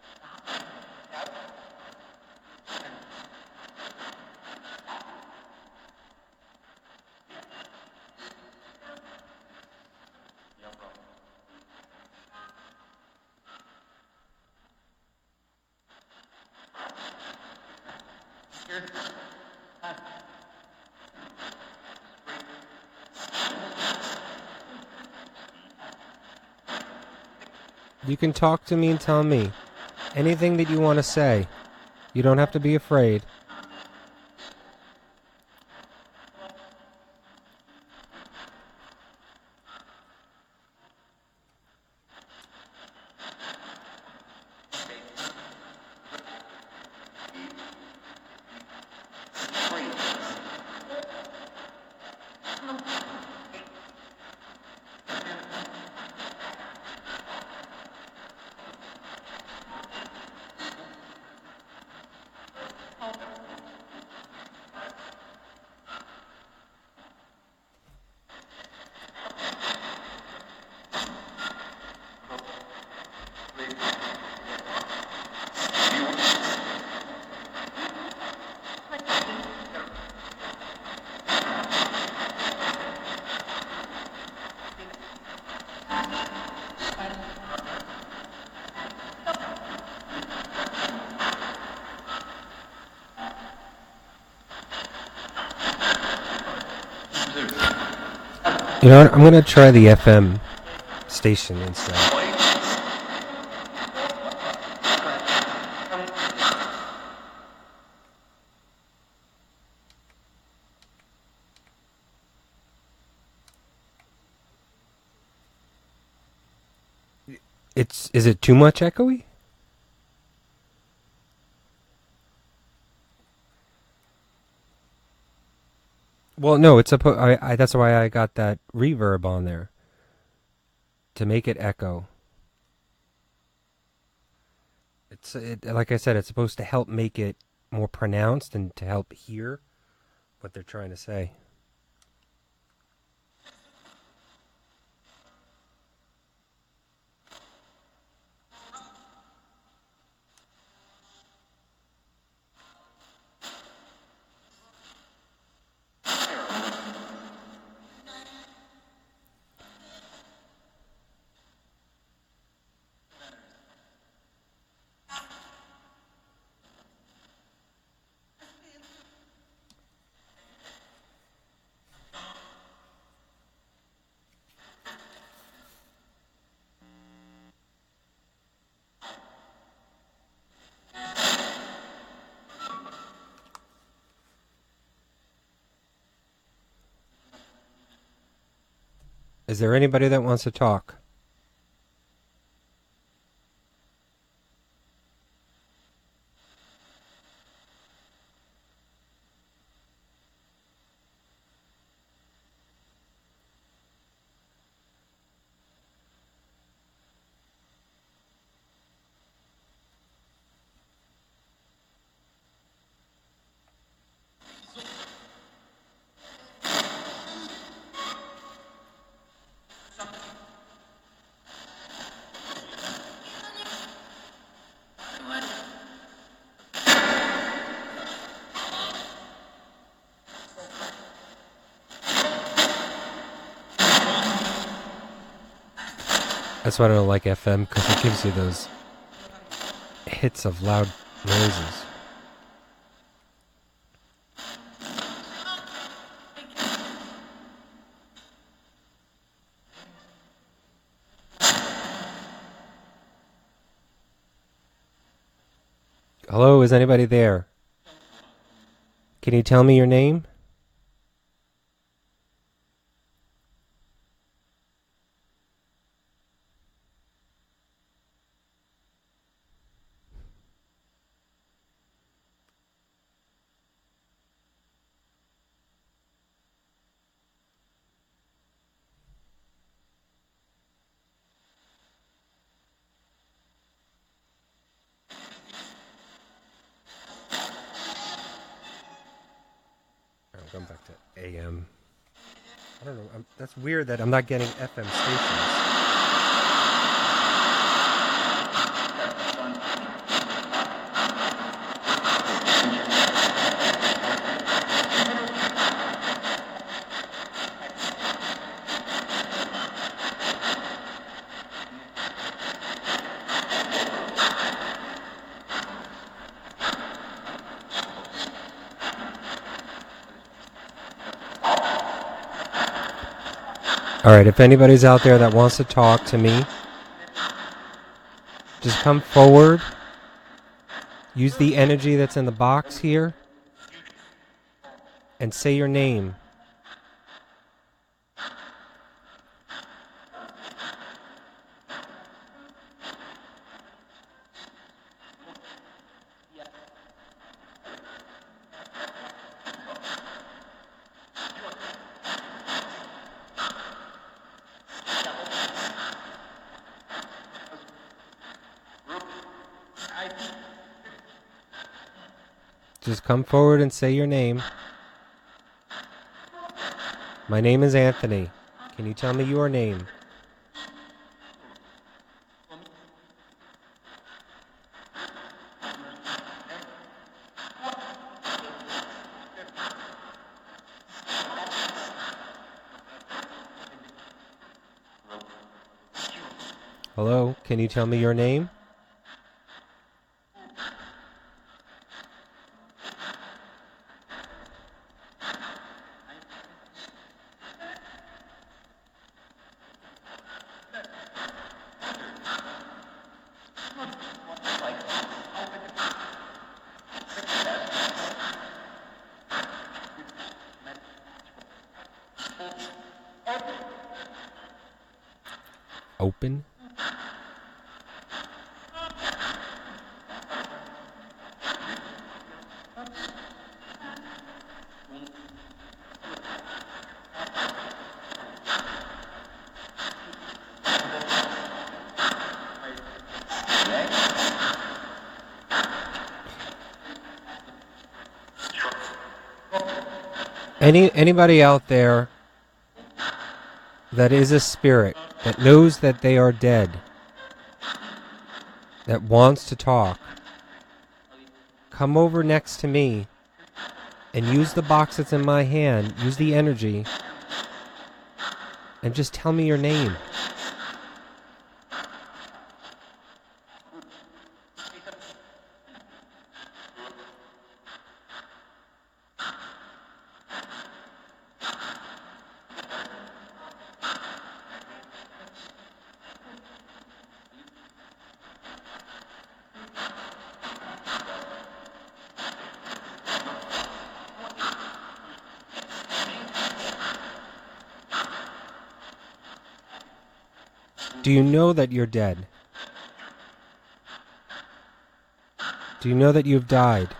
You can talk to me and tell me anything that you want to say. You don't have to be afraid. You know what? I'm going to try the FM station instead. Is it too much echoey? Well, no, it's that's why I got that reverb on there. To make it echo. Like I said, it's supposed to help make it more pronounced and to help hear what they're trying to say. Is there anybody that wants to talk? That's why I don't like FM, because it gives you those hits of loud noises. Hello, is anybody there? Can you tell me your name? Going back to AM. I don't know. That's weird that I'm not getting FM stations. All right, if anybody's out there that wants to talk to me, Just come forward. Use the energy that's in the box here. And say your name. Just come forward and say your name. My name is Anthony. Can you tell me your name? Hello, can you tell me your name? Open. Anybody out there that is a spirit, that knows that they are dead, that wants to talk, come over next to me and use the box that's in my hand, use the energy, and just tell me your name. Do you know that you're dead? Do you know that you've died?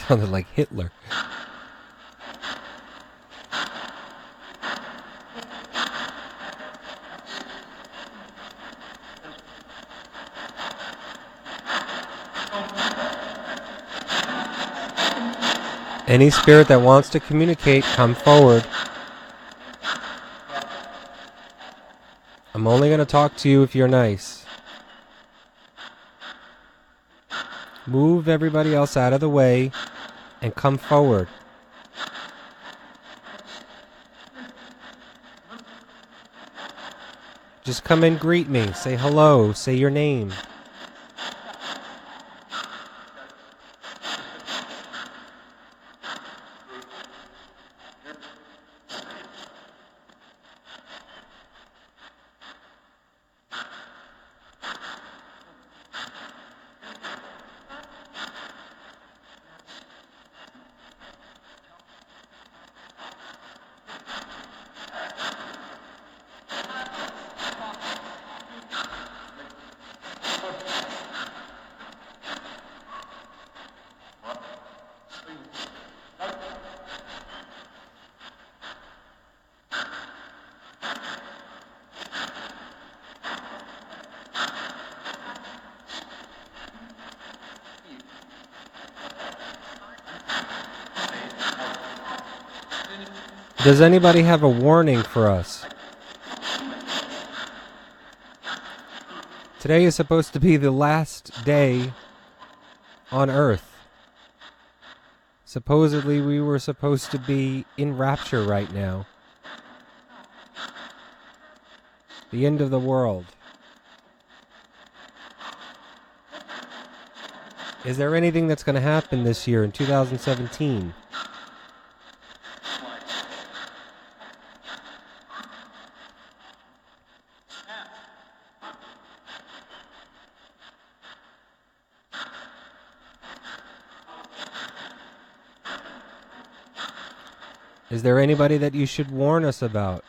Sounded like Hitler. Any spirit that wants to communicate, come forward. I'm only going to talk to you if you're nice. Move everybody else out of the way and come forward. Just come and greet me. Say hello. Say your name. Does anybody have a warning for us? Today is supposed to be the last day on Earth. Supposedly we were supposed to be in rapture right now. The end of the world. Is there anything that's going to happen this year in 2017? Is there anybody that you should warn us about?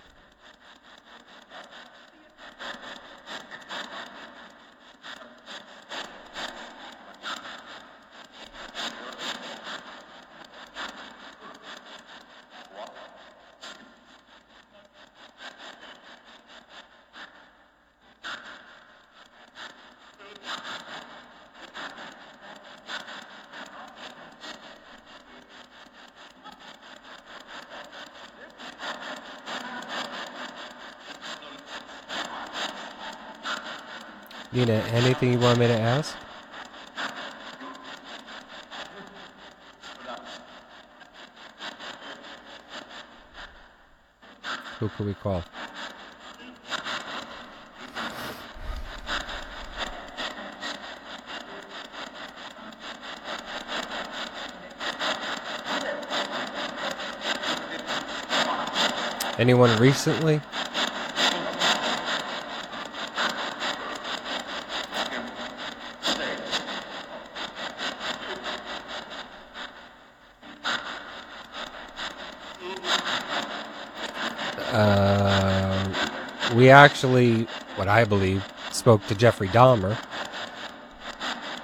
Nina, anything you want me to ask? Who could we call? Anyone recently? We actually, what I believe, spoke to Jeffrey Dahmer.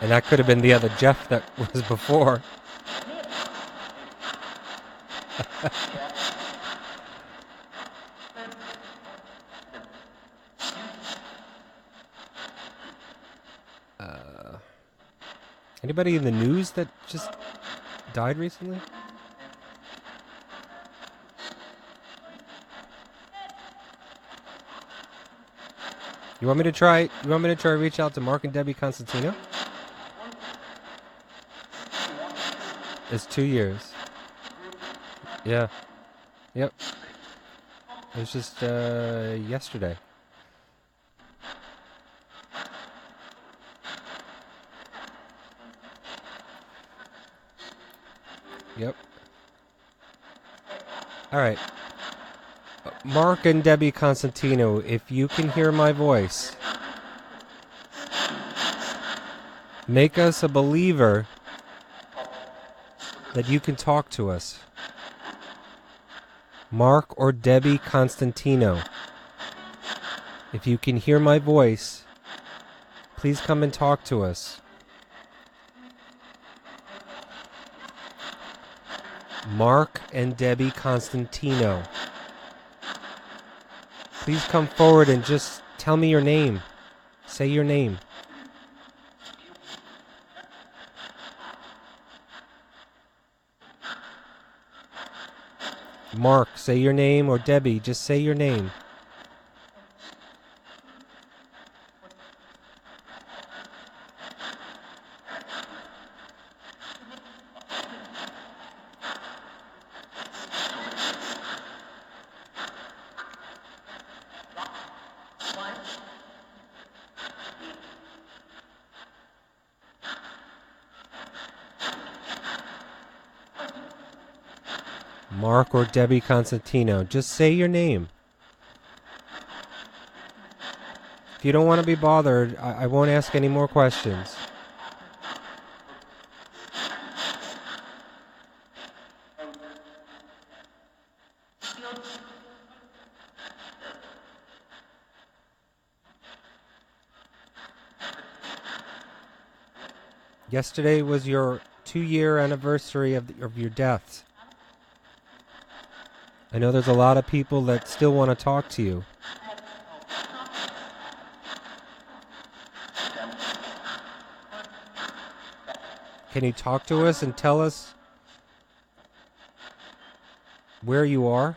And that could have been the other Jeff that was before. Anybody in the news that just died recently? You want me to try reach out to Mark and Debbie Constantino? It's 2 years. Yeah. Yep. It was just yesterday. Yep. All right. Mark and Debbie Constantino, if you can hear my voice, make us a believer that you can talk to us. Mark or Debbie Constantino, if you can hear my voice, please come and talk to us. Mark and Debbie Constantino, please come forward and just tell me your name. Say your name. Mark, say your name, or Debbie, just say your name. Mark or Debbie Constantino, just say your name. If you don't want to be bothered, I won't ask any more questions. Yesterday was your 2-year anniversary of your deaths. I know there's a lot of people that still want to talk to you. Can you talk to us and tell us where you are?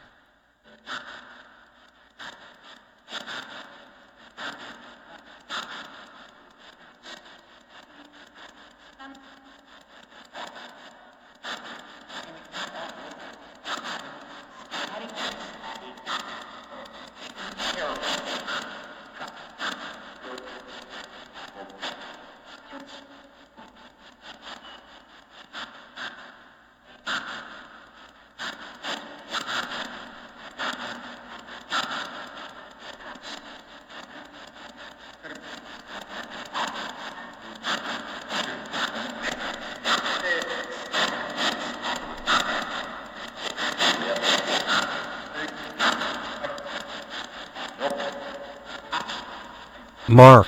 Mark.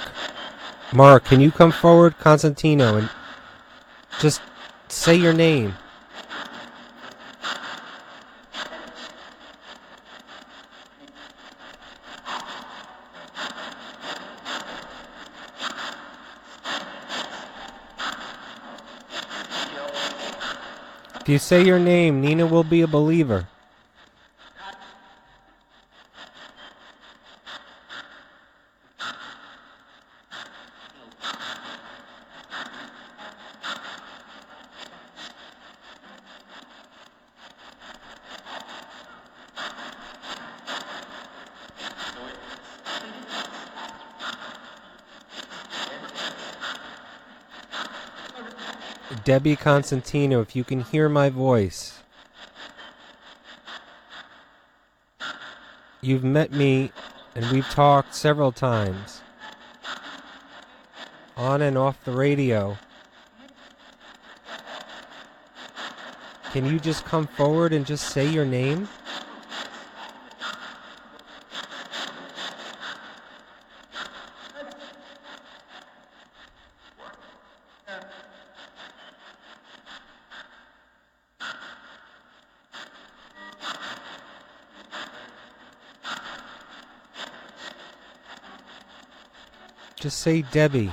Mark, can you come forward, Constantino, and just say your name? If you say your name, Nina will be a believer. Debbie Constantino, if you can hear my voice. You've met me, and we've talked several times. On and off the radio. Can you just come forward and just say your name? Just say Debbie.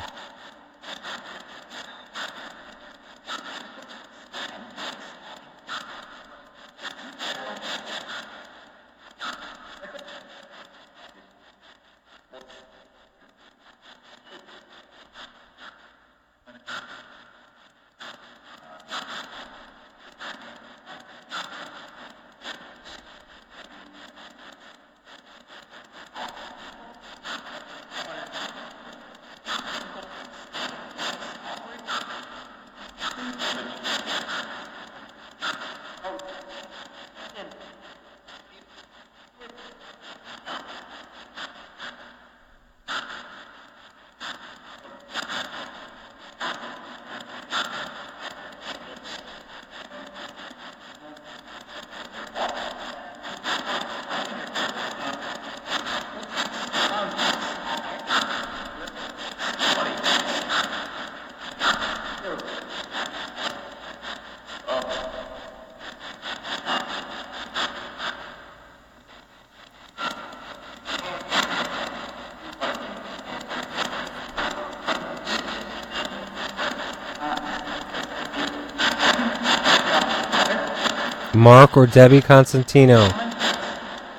Mark or Debbie Constantino,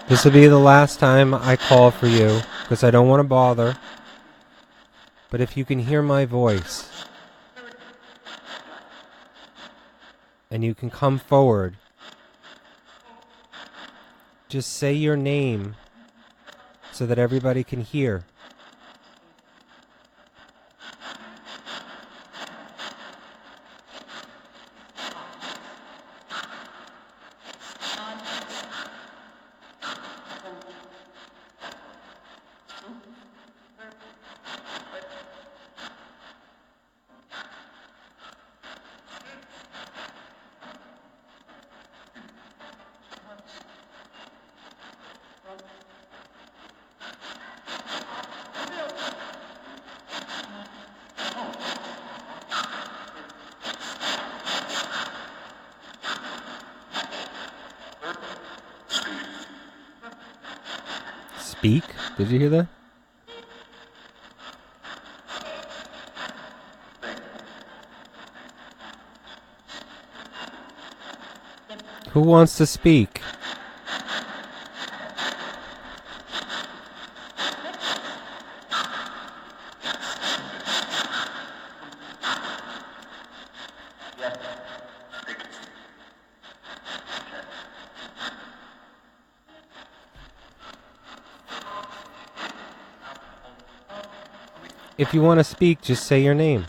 this will be the last time I call for you because I don't want to bother. But if you can hear my voice and you can come forward, just say your name so that everybody can hear. Speak? Did you hear that? Who wants to speak? If you want to speak, just say your name.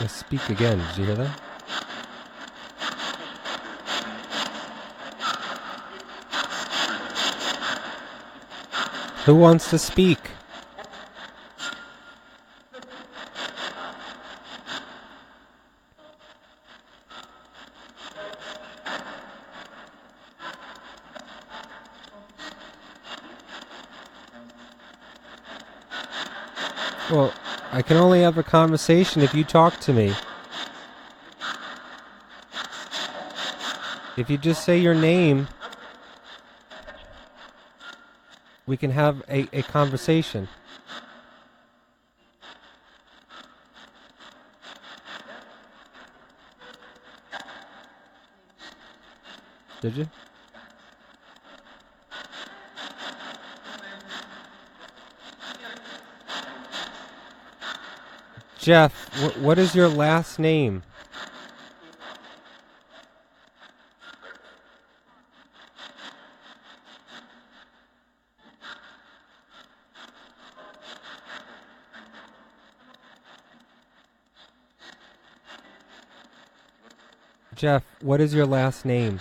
Let's speak again. Did you hear that? Who wants to speak? Well, I can only have a conversation if you talk to me. If you just say your name, we can have a conversation. Did you? Jeff, what is your last name? Jeff, what is your last name?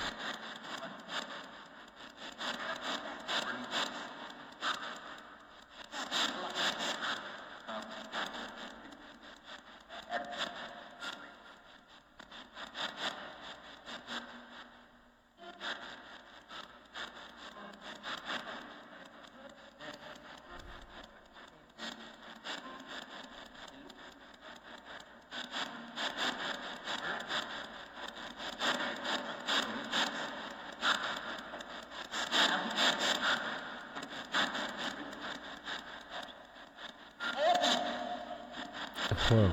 Whoa.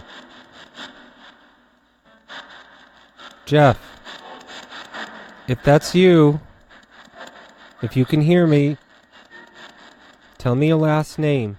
Jeff, if that's you, if you can hear me, tell me your last name.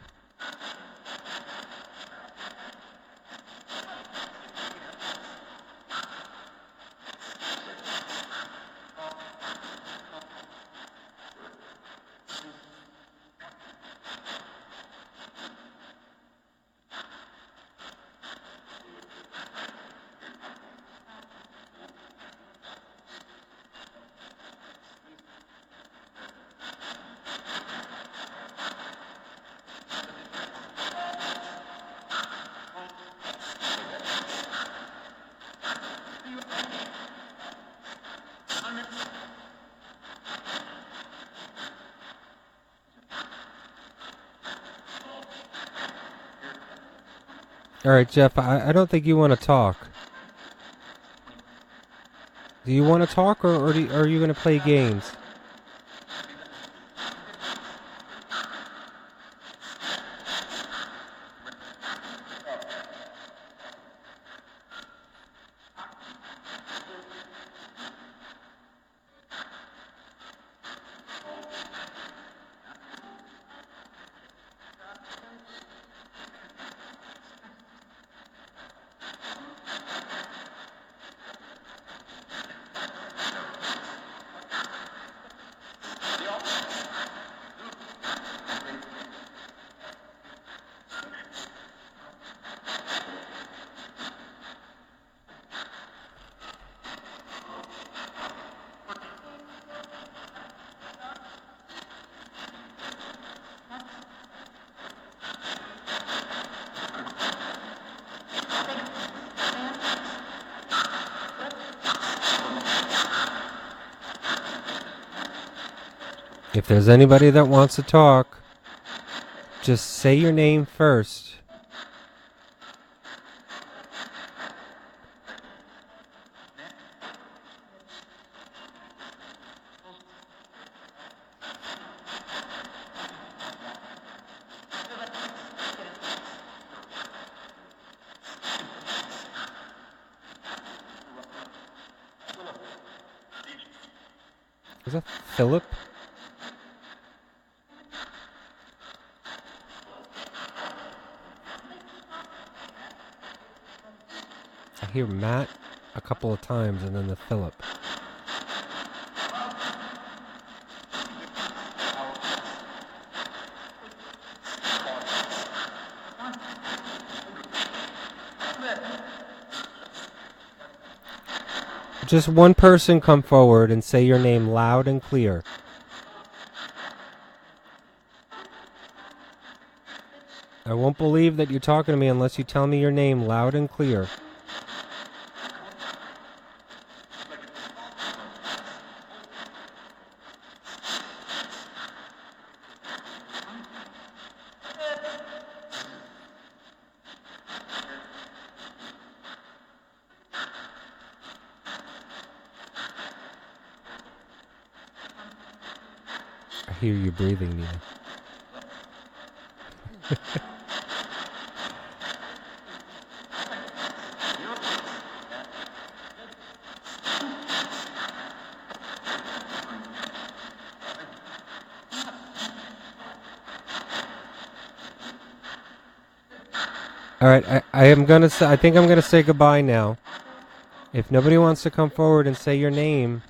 All right, Jeff, I don't think you want to talk. Do you want to talk, or are you going to play games? If there's anybody that wants to talk, just say your name first. Is that Philip? I hear Matt a couple of times and then the Philip. Just one person come forward and say your name loud and clear. I won't believe that you're talking to me unless you tell me your name loud and clear. I hear you breathing, Nina. All right, I think I'm gonna say goodbye now. If nobody wants to come forward and say your name,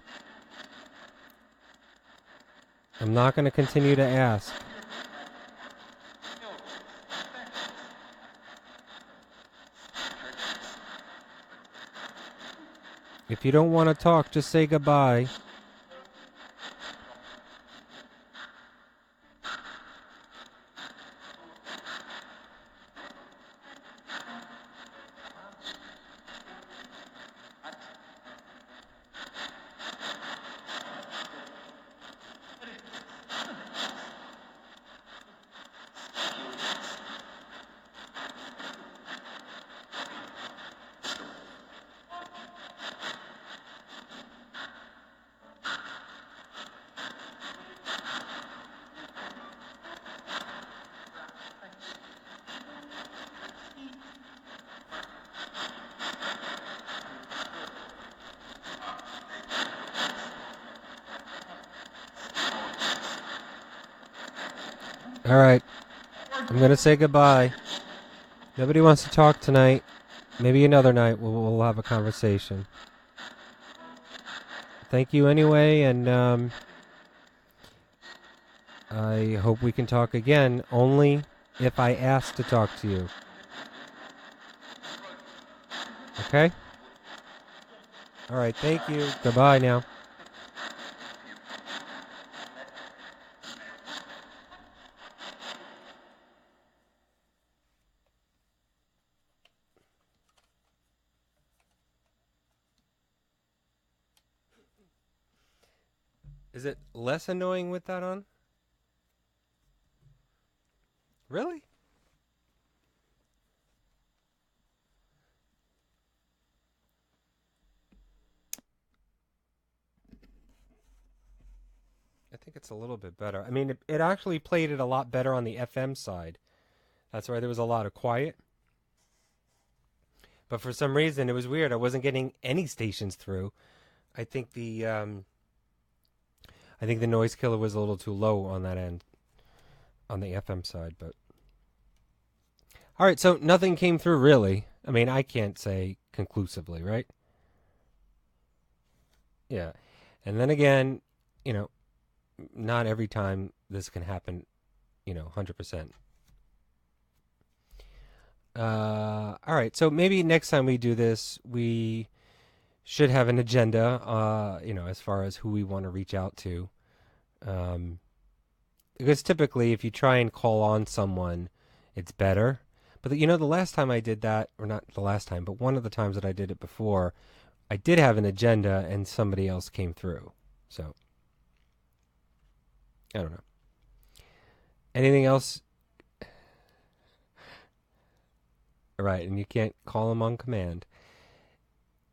I'm not gonna continue to ask. If you don't want to talk, just say goodbye. All right, I'm going to say goodbye. Nobody wants to talk tonight. Maybe another night we'll have a conversation. Thank you anyway, and I hope we can talk again, only if I ask to talk to you. Okay? All right, thank you. Goodbye now. Is it less annoying with that on? Really? I think it's a little bit better. I mean, it actually played it a lot better on the FM side. That's why there was a lot of quiet. But for some reason, it was weird. I wasn't getting any stations through. I think the noise killer was a little too low on that end, on the FM side. But all right, so nothing came through really. I mean, I can't say conclusively, right? Yeah, and then again, you know, not every time this can happen, 100%. All right, so maybe next time we do this, we should have an agenda, as far as who we want to reach out to. Because typically, if you try and call on someone, it's better. But, the last time I did that, or not the last time, but one of the times that I did it before, I did have an agenda and somebody else came through. So, I don't know. Anything else? Right, and you can't call them on command.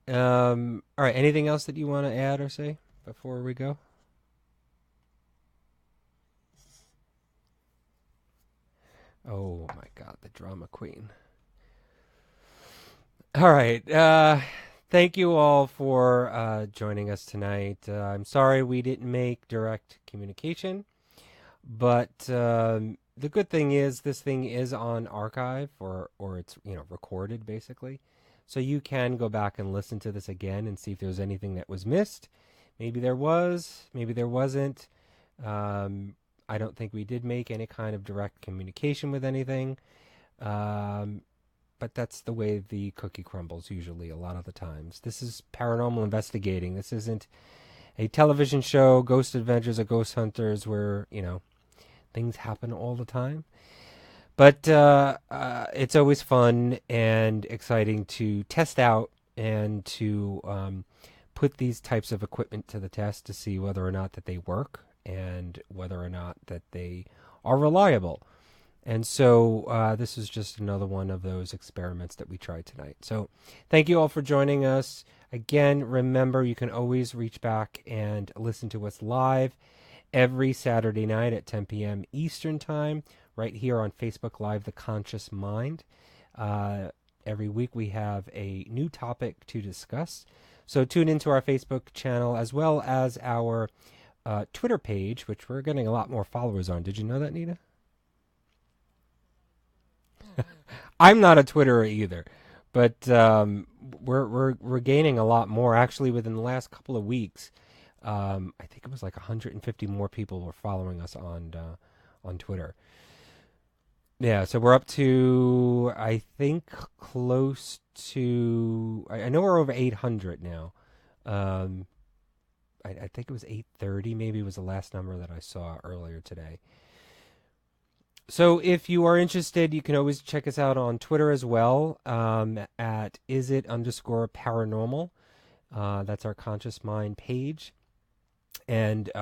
All right, anything else that you want to add or say before we go? Oh my God, the drama queen. All right, thank you all for joining us tonight. I'm sorry we didn't make direct communication, but the good thing is this thing is on archive or it's recorded basically. So you can go back and listen to this again and see if there's anything that was missed. Maybe there was, maybe there wasn't. I don't think we did make any kind of direct communication with anything. but that's the way the cookie crumbles usually a lot of the times. This is paranormal investigating. This isn't a television show, Ghost Adventures of Ghost Hunters, where, things happen all the time. But it's always fun and exciting to test out and to put these types of equipment to the test to see whether or not that they work and whether or not that they are reliable. And so this is just another one of those experiments that we tried tonight. So thank you all for joining us. Again, remember, you can always reach back and listen to us live every Saturday night at 10 p.m. Eastern Time, right here on Facebook Live, The Conscious Mind. Every week we have a new topic to discuss. So tune into our Facebook channel as well as our Twitter page, which we're getting a lot more followers on. Did you know that, Nina? I'm not a Twitterer either, but we're gaining a lot more. Actually, within the last couple of weeks, I think it was like 150 more people were following us on Twitter. Yeah, so we're up to, I think, close to, I know we're over 800 now. I think it was 830 maybe was the last number that I saw earlier today. So if you are interested, you can always check us out on Twitter as well, at isit_paranormal. That's our Conscious Mind page. And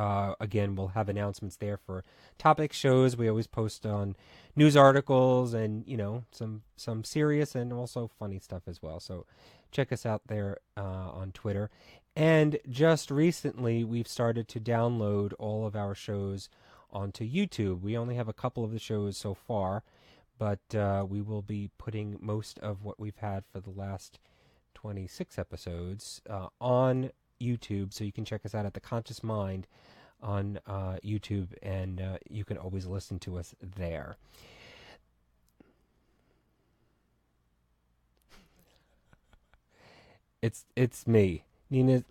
again, we'll have announcements there for topic shows. We always post on news articles and, some serious and also funny stuff as well. So check us out there on Twitter. And just recently, we've started to download all of our shows onto YouTube. We only have a couple of the shows so far, but we will be putting most of what we've had for the last 26 episodes on YouTube, so you can check us out at The Conscious Mind on YouTube, and you can always listen to us there. It's me. Nina,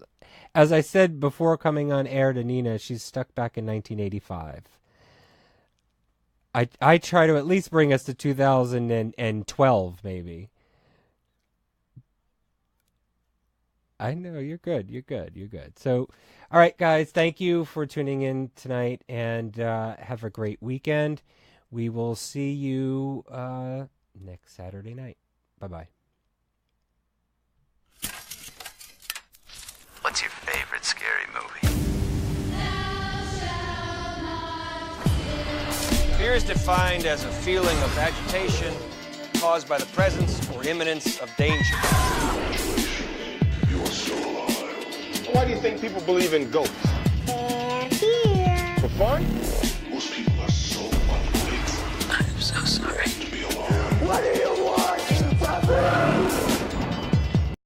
as I said before coming on air to Nina, she's stuck back in 1985. I try to at least bring us to 2012, maybe. I know, you're good. So, all right, guys, thank you for tuning in tonight, and have a great weekend. We will see you next Saturday night. Bye-bye. What's your favorite scary movie? Fear is defined as a feeling of agitation caused by the presence or imminence of danger. You're still alive. Why do you think people believe in ghosts? They're here. For fun? Most people are so ungrateful. I'm so sorry.